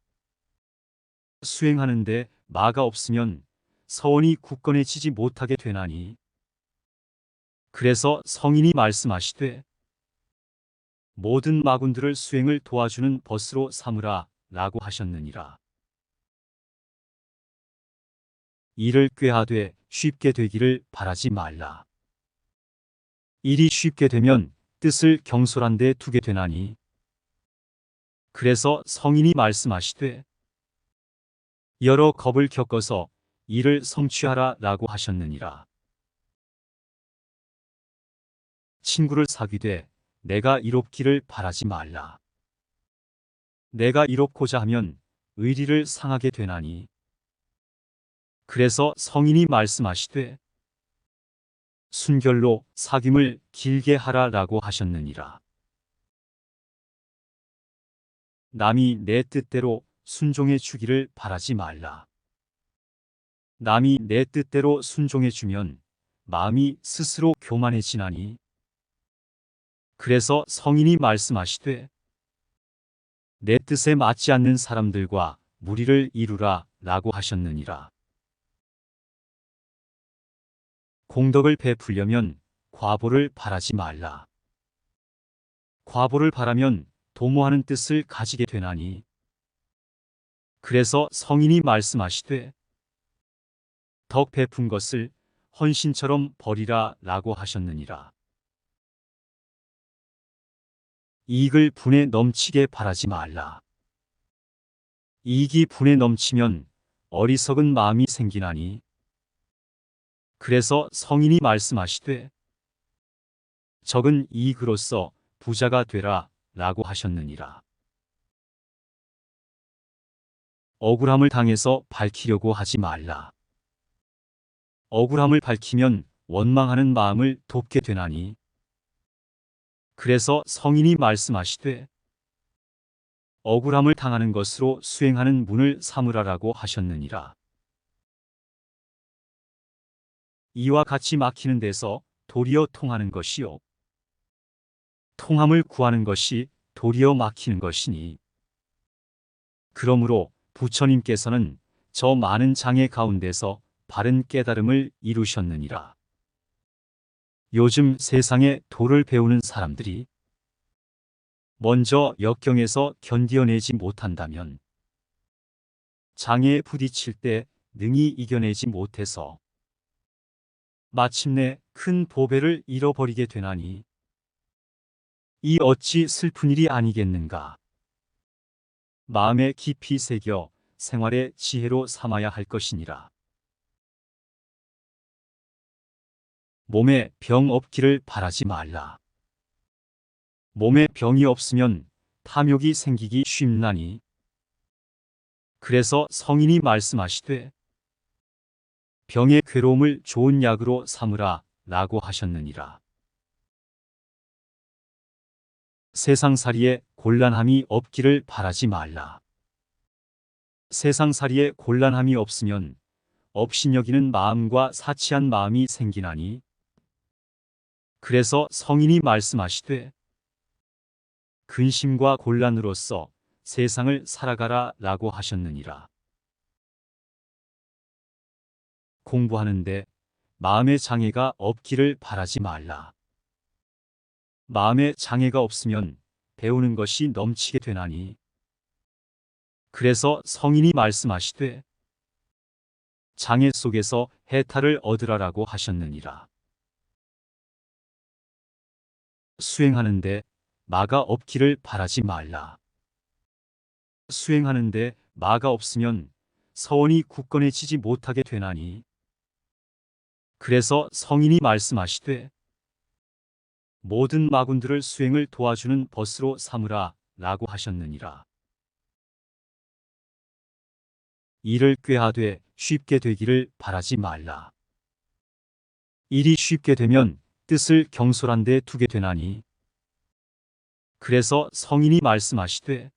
수행하는데 마가 없으면 서원이 굳건해지지 못하게 되나니 그래서 성인이 말씀하시되 모든 마군들을 수행을 도와주는 벗으로 삼으라 라고 하셨느니라. 일을 꾀하되 쉽게 되기를 바라지 말라. 일이 쉽게 되면 뜻을 경솔한 데 두게 되나니 그래서 성인이 말씀하시되 여러 겁을 겪어서 이를 성취하라 라고 하셨느니라. 친구를 사귀되 내가 이롭기를 바라지 말라. 내가 이롭고자 하면 의리를 상하게 되나니 그래서 성인이 말씀하시되 순결로 사귐을 길게 하라라고 하셨느니라. 남이 내 뜻대로 순종해 주기를 바라지 말라. 남이 내 뜻대로 순종해 주면 마음이 스스로 교만해지나니. 그래서 성인이 말씀하시되 내 뜻에 맞지 않는 사람들과 무리를 이루라 라고 하셨느니라. 공덕을 베풀려면 과보를 바라지 말라. 과보를 바라면 도모하는 뜻을 가지게 되나니. 그래서 성인이 말씀하시되 덕 베푼 것을 헌신처럼 버리라 라고 하셨느니라. 이익을 분에 넘치게 바라지 말라. 이익이 분에 넘치면 어리석은 마음이 생기나니. 그래서 성인이 말씀하시되 적은 이익으로써 부자가 되라 라고 하셨느니라. 억울함을 당해서 밝히려고 하지 말라. 억울함을 밝히면 원망하는 마음을 돕게 되나니. 그래서 성인이 말씀하시되 억울함을 당하는 것으로 수행하는 문을 삼으라라고 하셨느니라. 이와 같이 막히는 데서 도리어 통하는 것이요 통함을 구하는 것이 도리어 막히는 것이니. 그러므로 부처님께서는 저 많은 장애 가운데서 바른 깨달음을 이루셨느니라. 요즘 세상에 도를 배우는 사람들이 먼저 역경에서 견디어내지 못한다면 장애에 부딪힐 때 능히 이겨내지 못해서 마침내 큰 보배를 잃어버리게 되나니. 이 어찌 슬픈 일이 아니겠는가. 마음에 깊이 새겨 생활의 지혜로 삼아야 할 것이니라. 몸에 병 없기를 바라지 말라. 몸에 병이 없으면 탐욕이 생기기 쉽나니. 그래서 성인이 말씀하시되 병의 괴로움을 좋은 약으로 삼으라 라고 하셨느니라. 세상살이에 곤란함이 없기를 바라지 말라. 세상살이에 곤란함이 없으면 업신여기는 마음과 사치한 마음이 생기나니. 그래서 성인이 말씀하시되 근심과 곤란으로써 세상을 살아가라 라고 하셨느니라. 공부하는데 마음의 장애가 없기를 바라지 말라. 마음의 장애가 없으면 배우는 것이 넘치게 되나니. 그래서 성인이 말씀하시되 장애 속에서 해탈을 얻으라라고 하셨느니라. 수행하는데 마가 없기를 바라지 말라. 수행하는데 마가 없으면 서원이 굳건해지지 못하게 되나니. 그래서 성인이 말씀하시되 모든 마군들을 수행을 도와주는 벗으로 삼으라 라고 하셨느니라. 일을 꾀하되 쉽게 되기를 바라지 말라. 일이 쉽게 되면 뜻을 경솔한 데 두게 되나니. 그래서 성인이 말씀하시되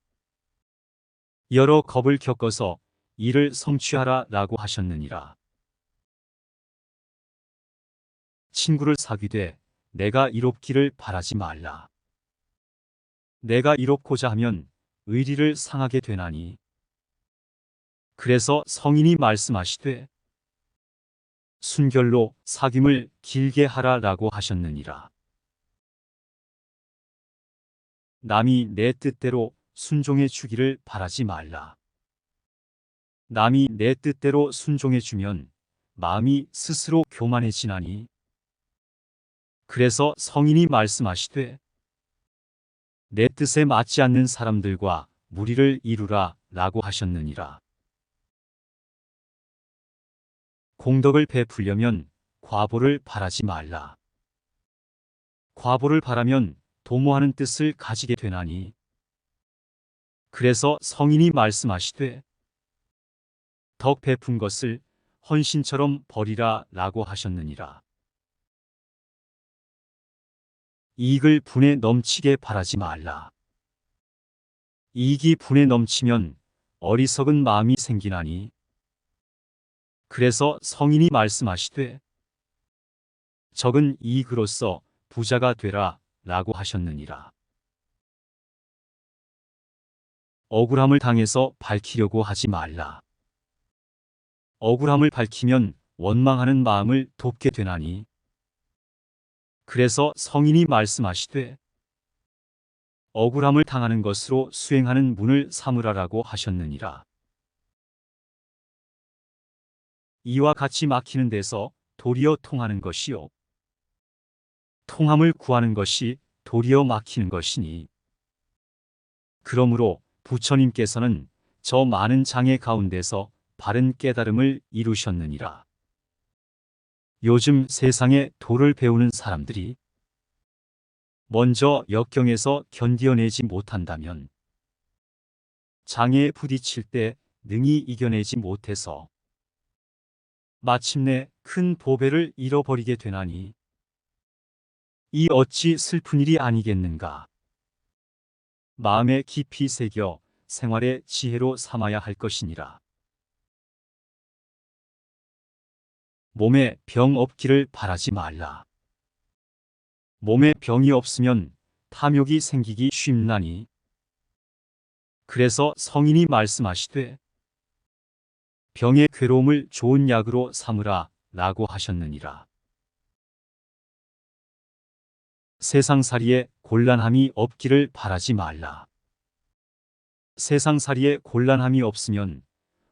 여러 겁을 겪어서 일을 성취하라 라고 하셨느니라. 친구를 사귀되 내가 이롭기를 바라지 말라. 내가 이롭고자 하면 의리를 상하게 되나니. 그래서 성인이 말씀하시되 순결로 사귐을 길게 하라 라고 하셨느니라. 남이 내 뜻대로 순종해 주기를 바라지 말라. 남이 내 뜻대로 순종해 주면 마음이 스스로 교만해지나니. 그래서 성인이 말씀하시되 내 뜻에 맞지 않는 사람들과 무리를 이루라 라고 하셨느니라. 공덕을 베풀려면 과보를 바라지 말라. 과보를 바라면 도모하는 뜻을 가지게 되나니. 그래서 성인이 말씀하시되 덕 베푼 것을 헌신처럼 버리라 라고 하셨느니라. 이익을 분에 넘치게 바라지 말라. 이익이 분에 넘치면 어리석은 마음이 생기나니 그래서 성인이 말씀하시되 적은 이익으로써 부자가 되라 라고 하셨느니라. 억울함을 당해서 밝히려고 하지 말라. 억울함을 밝히면 원망하는 마음을 돕게 되나니 그래서 성인이 말씀하시되 억울함을 당하는 것으로 수행하는 문을 삼으라라고 하셨느니라. 이와 같이 막히는 데서 도리어 통하는 것이요 통함을 구하는 것이 도리어 막히는 것이니 그러므로 부처님께서는 저 많은 장애 가운데서 바른 깨달음을 이루셨느니라. 요즘 세상에 도를 배우는 사람들이 먼저 역경에서 견디어내지 못한다면 장애에 부딪힐 때 능히 이겨내지 못해서 마침내 큰 보배를 잃어버리게 되나니 이 어찌 슬픈 일이 아니겠는가. 마음에 깊이 새겨 생활의 지혜로 삼아야 할 것이니라. 몸에 병 없기를 바라지 말라. 몸에 병이 없으면 탐욕이 생기기 쉽나니 그래서 성인이 말씀하시되 병의 괴로움을 좋은 약으로 삼으라 라고 하셨느니라. 세상살이에 곤란함이 없기를 바라지 말라. 세상살이에 곤란함이 없으면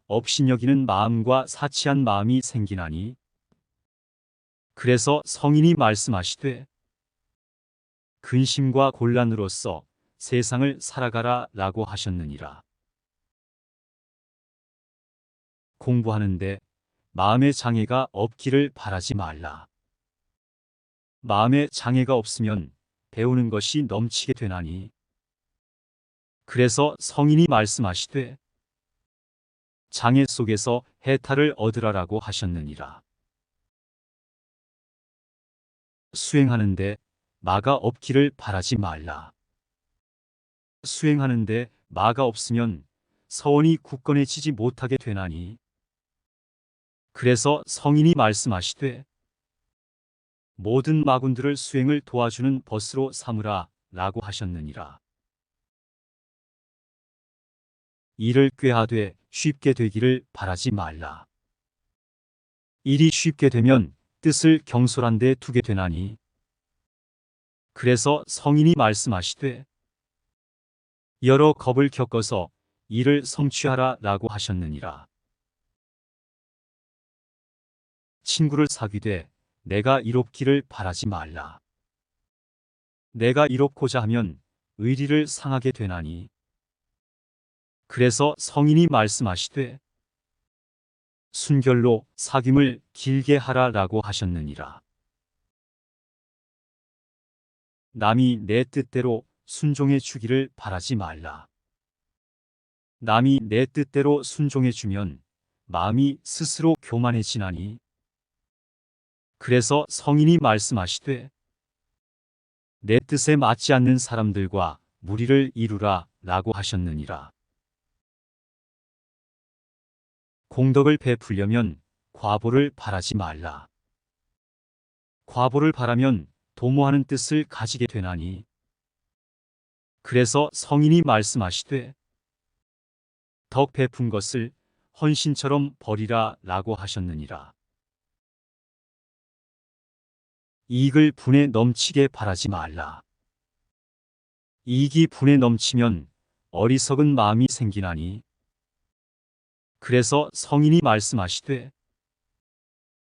업신여기는 마음과 사치한 마음이 생기나니 그래서 성인이 말씀하시되 근심과 곤란으로써 세상을 살아가라 라고 하셨느니라. 공부하는데 마음의 장애가 없기를 바라지 말라. 마음의 장애가 없으면 배우는 것이 넘치게 되나니 그래서 성인이 말씀하시되 장애 속에서 해탈을 얻으라라고 하셨느니라. 수행하는데 마가 없기를 바라지 말라. 수행하는데 마가 없으면 서원이 굳건해지지 못하게 되나니 그래서 성인이 말씀하시되 모든 마군들을 수행을 도와주는 벗으로 삼으라 라고 하셨느니라. 일을 꾀하되 쉽게 되기를 바라지 말라. 일이 쉽게 되면 뜻을 경솔한 데 두게 되나니 그래서 성인이 말씀하시되 여러 겁을 겪어서 일을 성취하라 라고 하셨느니라. 친구를 사귀되 내가 이롭기를 바라지 말라. 내가 이롭고자 하면 의리를 상하게 되나니 그래서 성인이 말씀하시되 순결로 사귐을 길게 하라 라고 하셨느니라. 남이 내 뜻대로 순종해 주기를 바라지 말라. 남이 내 뜻대로 순종해 주면 마음이 스스로 교만해지나니 그래서 성인이 말씀하시되 내 뜻에 맞지 않는 사람들과 무리를 이루라 라고 하셨느니라. 공덕을 베풀려면 과보를 바라지 말라. 과보를 바라면 도모하는 뜻을 가지게 되나니 그래서 성인이 말씀하시되 덕 베푼 것을 헌신처럼 버리라 라고 하셨느니라. 이익을 분에 넘치게 바라지 말라. 이익이 분에 넘치면 어리석은 마음이 생기나니 그래서 성인이 말씀하시되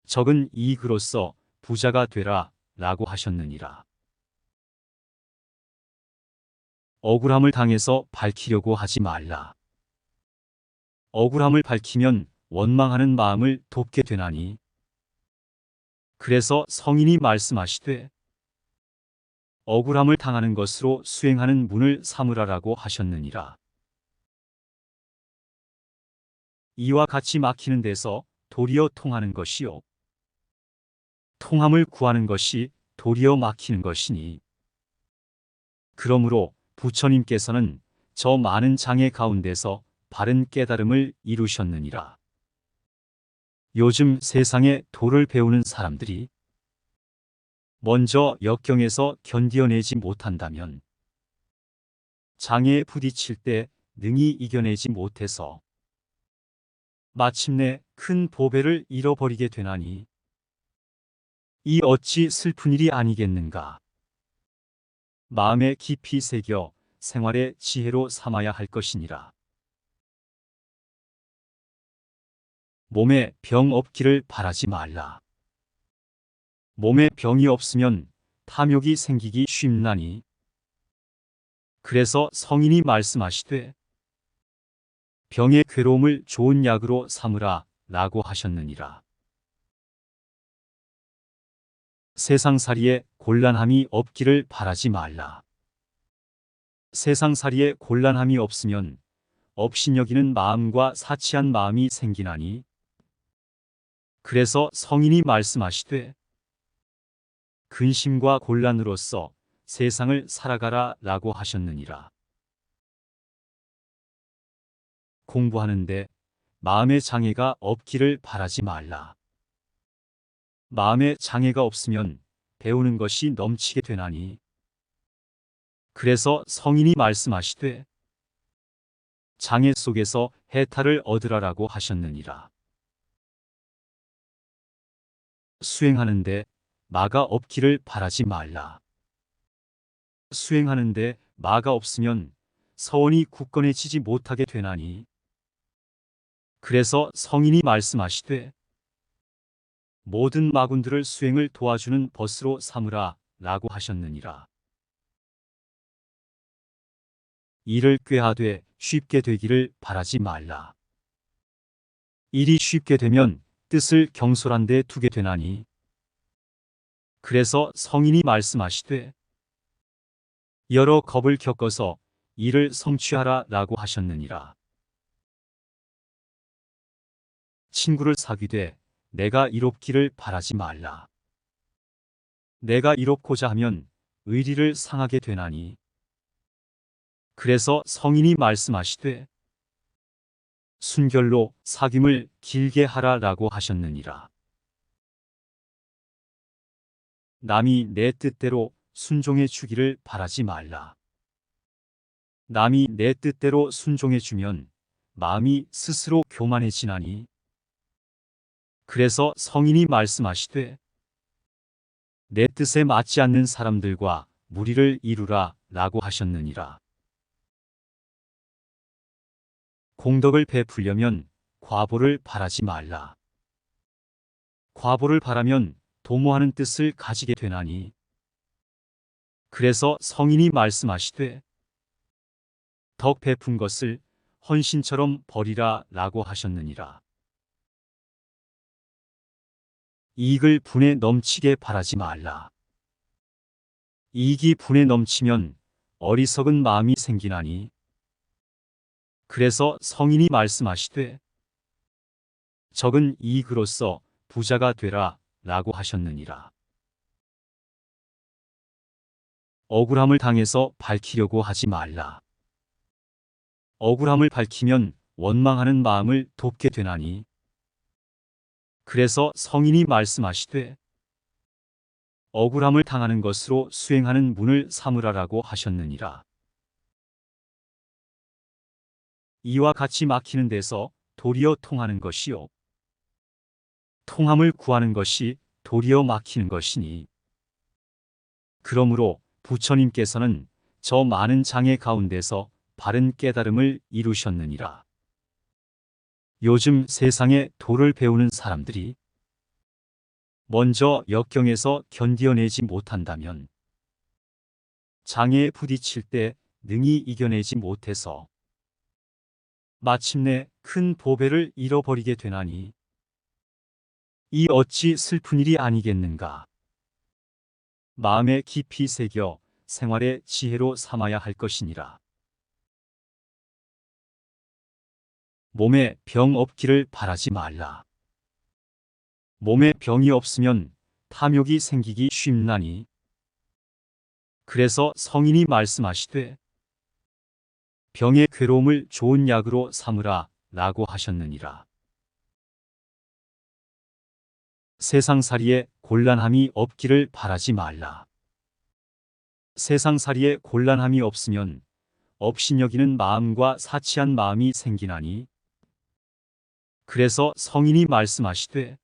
적은 이익으로써 부자가 되라 라고 하셨느니라. 억울함을 당해서 밝히려고 하지 말라. 억울함을 밝히면 원망하는 마음을 돕게 되나니 그래서 성인이 말씀하시되 억울함을 당하는 것으로 수행하는 문을 삼으라라고 하셨느니라. 이와 같이 막히는 데서 도리어 통하는 것이요 통함을 구하는 것이 도리어 막히는 것이니 그러므로 부처님께서는 저 많은 장애 가운데서 바른 깨달음을 이루셨느니라. 요즘 세상에 도를 배우는 사람들이 먼저 역경에서 견디어내지 못한다면 장애에 부딪힐 때 능히 이겨내지 못해서 마침내 큰 보배를 잃어버리게 되나니 이 어찌 슬픈 일이 아니겠는가. 마음에 깊이 새겨 생활의 지혜로 삼아야 할 것이니라. 몸에 병 없기를 바라지 말라. 몸에 병이 없으면 탐욕이 생기기 쉽나니 그래서 성인이 말씀하시되 병의 괴로움을 좋은 약으로 삼으라 라고 하셨느니라. 세상살이에 곤란함이 없기를 바라지 말라. 세상살이에 곤란함이 없으면 업신여기는 마음과 사치한 마음이 생기나니 그래서 성인이 말씀하시되 근심과 곤란으로서 세상을 살아가라 라고 하셨느니라. 공부하는데 마음의 장애가 없기를 바라지 말라. 마음의 장애가 없으면 배우는 것이 넘치게 되나니 그래서 성인이 말씀하시되 장애 속에서 해탈을 얻으라라고 하셨느니라. 수행하는데 마가 없기를 바라지 말라. 수행하는데 마가 없으면 서원이 굳건해지지 못하게 되나니 그래서 성인이 말씀하시되 모든 마군들을 수행을 도와주는 벗으로 삼으라 라고 하셨느니라. 일을 꾀하되 쉽게 되기를 바라지 말라. 일이 쉽게 되면 뜻을 경솔한 데 두게 되나니 그래서 성인이 말씀하시되 여러 겁을 겪어서 일을 성취하라 라고 하셨느니라. 친구를 사귀되 내가 이롭기를 바라지 말라. 내가 이롭고자 하면 의리를 상하게 되나니 그래서 성인이 말씀하시되 순결로 사귐을 길게 하라 라고 하셨느니라. 남이 내 뜻대로 순종해 주기를 바라지 말라. 남이 내 뜻대로 순종해 주면 마음이 스스로 교만해지나니 그래서 성인이 말씀하시되 내 뜻에 맞지 않는 사람들과 무리를 이루라 라고 하셨느니라. 공덕을 베풀려면 과보를 바라지 말라. 과보를 바라면 도모하는 뜻을 가지게 되나니 그래서 성인이 말씀하시되 덕 베푼 것을 헌신처럼 버리라 라고 하셨느니라. 이익을 분에 넘치게 바라지 말라. 이익이 분에 넘치면 어리석은 마음이 생기나니 그래서 성인이 말씀하시되 적은 이익으로서 부자가 되라 라고 하셨느니라. 억울함을 당해서 밝히려고 하지 말라. 억울함을 밝히면 원망하는 마음을 돕게 되나니 그래서 성인이 말씀하시되 억울함을 당하는 것으로 수행하는 문을 삼으라라고 하셨느니라. 이와 같이 막히는 데서 도리어 통하는 것이요 통함을 구하는 것이 도리어 막히는 것이니 그러므로 부처님께서는 저 많은 장애 가운데서 바른 깨달음을 이루셨느니라. 요즘 세상에 도를 배우는 사람들이 먼저 역경에서 견디어내지 못한다면 장애에 부딪힐 때 능히 이겨내지 못해서 마침내 큰 보배를 잃어버리게 되나니 이 어찌 슬픈 일이 아니겠는가. 마음에 깊이 새겨 생활의 지혜로 삼아야 할 것이니라. 몸에 병 없기를 바라지 말라. 몸에 병이 없으면 탐욕이 생기기 쉽나니 그래서 성인이 말씀하시되 병의 괴로움을 좋은 약으로 삼으라 라고 하셨느니라. 세상살이에 곤란함이 없기를 바라지 말라. 세상살이에 곤란함이 없으면 업신여기는 마음과 사치한 마음이 생기나니 그래서 성인이 말씀하시되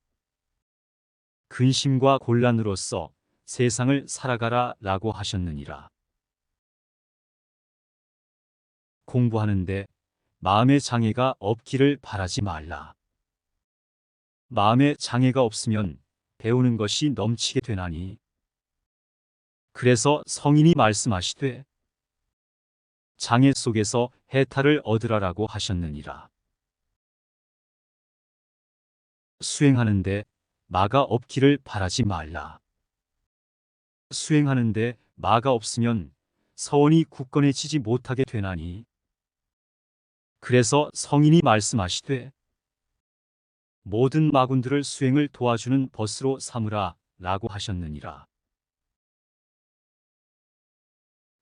근심과 곤란으로써 세상을 살아가라 라고 하셨느니라. 공부하는데 마음의 장애가 없기를 바라지 말라. 마음의 장애가 없으면 배우는 것이 넘치게 되나니 그래서 성인이 말씀하시되 장애 속에서 해탈을 얻으라라고 하셨느니라. 수행하는데 마가 없기를 바라지 말라. 수행하는데 마가 없으면 서원이 굳건해지지 못하게 되나니 그래서 성인이 말씀하시되 모든 마군들을 수행을 도와주는 벗으로 삼으라 라고 하셨느니라.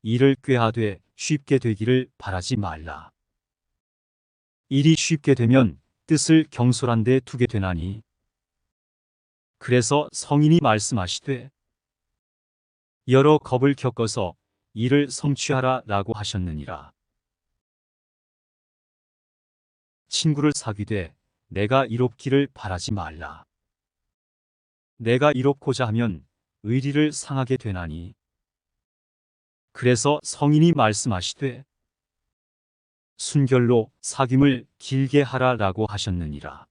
일을 꾀하되 쉽게 되기를 바라지 말라. 일이 쉽게 되면 뜻을 경솔한 데 두게 되나니 그래서 성인이 말씀하시되 여러 겁을 겪어서 일을 성취하라 라고 하셨느니라. 친구를 사귀되 내가 이롭기를 바라지 말라. 내가 이롭고자 하면 의리를 상하게 되나니 그래서 성인이 말씀하시되 순결로 사귐을 길게 하라 라고 하셨느니라.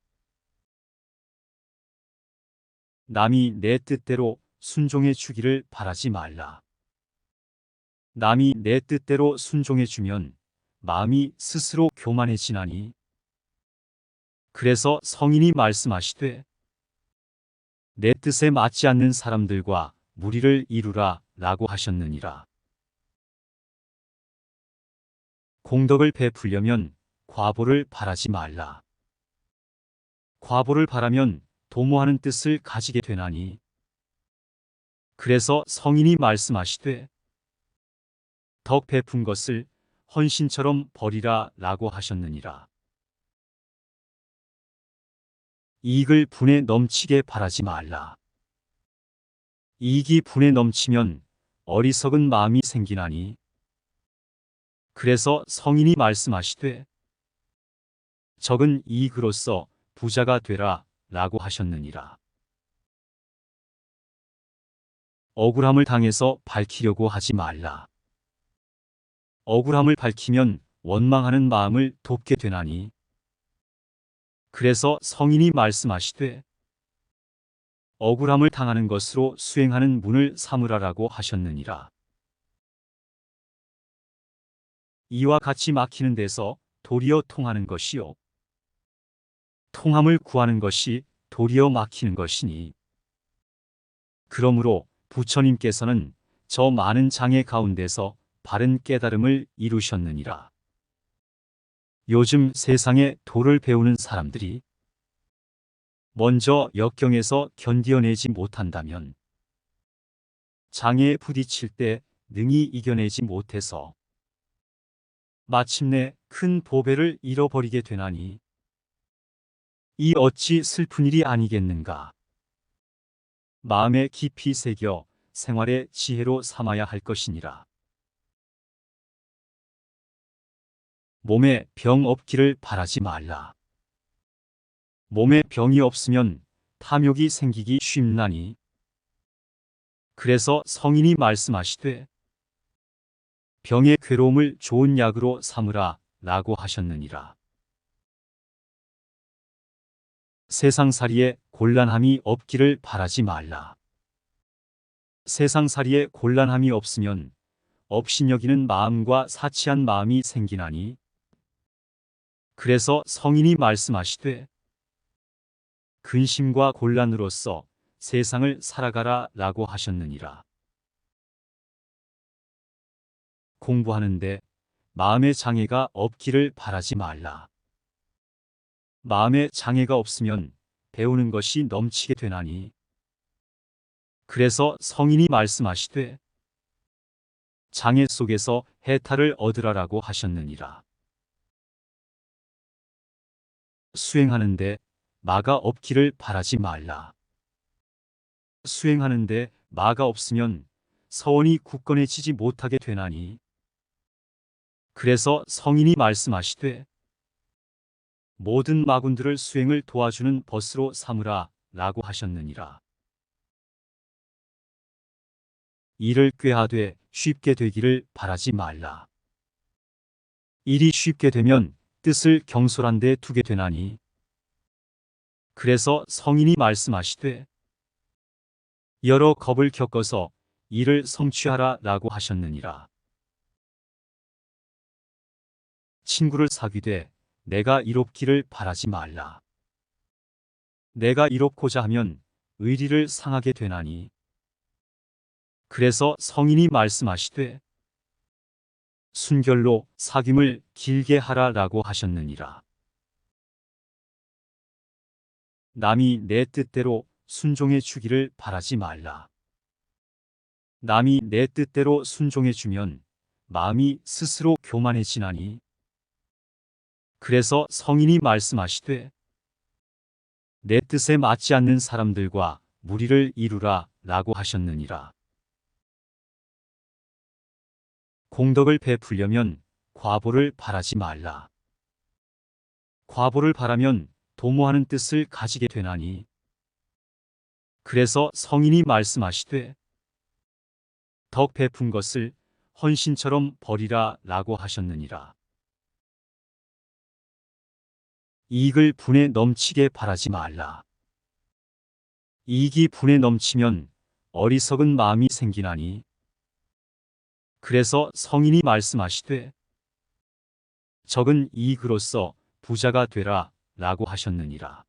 남이 내 뜻대로 순종해 주기를 바라지 말라. 남이 내 뜻대로 순종해 주면 마음이 스스로 교만해지나니 그래서 성인이 말씀하시되 내 뜻에 맞지 않는 사람들과 무리를 이루라 라고 하셨느니라. 공덕을 베풀려면 과보를 바라지 말라. 과보를 바라면 도모하는 뜻을 가지게 되나니 그래서 성인이 말씀하시되 덕 베푼 것을 헌신처럼 버리라 라고 하셨느니라. 이익을 분에 넘치게 바라지 말라. 이익이 분에 넘치면 어리석은 마음이 생기나니 그래서 성인이 말씀하시되 적은 이익으로써 부자가 되라 라고 하셨느니라. 억울함을 당해서 밝히려고 하지 말라. 억울함을 밝히면 원망하는 마음을 돕게 되나니 그래서 성인이 말씀하시되 억울함을 당하는 것으로 수행하는 문을 삼으라라고 하셨느니라. 이와 같이 막히는 데서 도리어 통하는 것이요 통함을 구하는 것이 도리어 막히는 것이니 그러므로 부처님께서는 저 많은 장애 가운데서 바른 깨달음을 이루셨느니라. 요즘 세상에 도를 배우는 사람들이 먼저 역경에서 견디어내지 못한다면 장애에 부딪힐 때 능히 이겨내지 못해서 마침내 큰 보배를 잃어버리게 되나니 이 어찌 슬픈 일이 아니겠는가. 마음에 깊이 새겨 생활의 지혜로 삼아야 할 것이니라. 몸에 병 없기를 바라지 말라. 몸에 병이 없으면 탐욕이 생기기 쉽나니 그래서 성인이 말씀하시되 병의 괴로움을 좋은 약으로 삼으라 라고 하셨느니라. 세상살이에 곤란함이 없기를 바라지 말라. 세상살이에 곤란함이 없으면 업신여기는 마음과 사치한 마음이 생기나니 그래서 성인이 말씀하시되 근심과 곤란으로써 세상을 살아가라 라고 하셨느니라. 공부하는데 마음의 장애가 없기를 바라지 말라. 마음의 장애가 없으면 배우는 것이 넘치게 되나니 그래서 성인이 말씀하시되 장애 속에서 해탈을 얻으라라고 하셨느니라. 수행하는데 마가 없기를 바라지 말라. 수행하는데 마가 없으면 서원이 굳건해지지 못하게 되나니, 그래서 성인이 말씀하시되 모든 마군들을 수행을 도와주는 벗으로 삼으라 라고 하셨느니라. 일을 꾀하되 쉽게 되기를 바라지 말라. 일이 쉽게 되면 뜻을 경솔한 데 두게 되나니, 그래서 성인이 말씀하시되 여러 겁을 겪어서 이를 성취하라 라고 하셨느니라. 친구를 사귀되 내가 이롭기를 바라지 말라. 내가 이롭고자 하면 의리를 상하게 되나니, 그래서 성인이 말씀하시되 순결로 사귐을 길게 하라 라고 하셨느니라. 남이 내 뜻대로 순종해 주기를 바라지 말라. 남이 내 뜻대로 순종해 주면 마음이 스스로 교만해지나니, 그래서 성인이 말씀하시되 내 뜻에 맞지 않는 사람들과 무리를 이루라 라고 하셨느니라. 공덕을 베풀려면 과보를 바라지 말라. 과보를 바라면 도모하는 뜻을 가지게 되나니, 그래서 성인이 말씀하시되 덕 베푼 것을 헌신처럼 버리라 라고 하셨느니라. 이익을 분에 넘치게 바라지 말라. 이익이 분에 넘치면 어리석은 마음이 생기나니, 그래서 성인이 말씀하시되 적은 이익으로써 부자가 되라 라고 하셨느니라.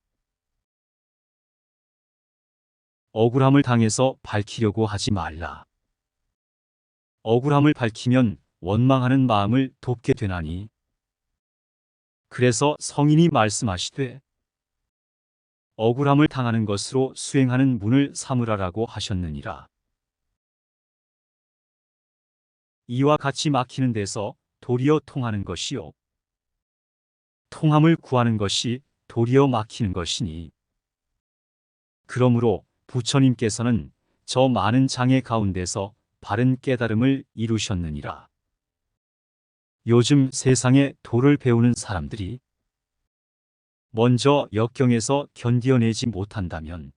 억울함을 당해서 밝히려고 하지 말라. 억울함을 밝히면 원망하는 마음을 돕게 되나니, 그래서 성인이 말씀하시되 억울함을 당하는 것으로 수행하는 문을 삼으라라고 하셨느니라. 이와 같이 막히는 데서 도리어 통하는 것이요, 통함을 구하는 것이 도리어 막히는 것이니, 그러므로 부처님께서는 저 많은 장애 가운데서 바른 깨달음을 이루셨느니라. 요즘 세상에 도를 배우는 사람들이 먼저 역경에서 견디어내지 못한다면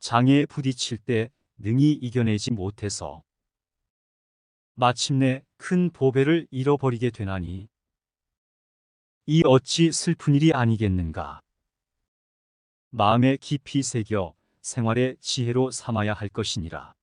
장애에 부딪힐 때 능히 이겨내지 못해서 마침내 큰 보배를 잃어버리게 되나니, 이 어찌 슬픈 일이 아니겠는가. 마음에 깊이 새겨 생활의 지혜로 삼아야 할 것이니라.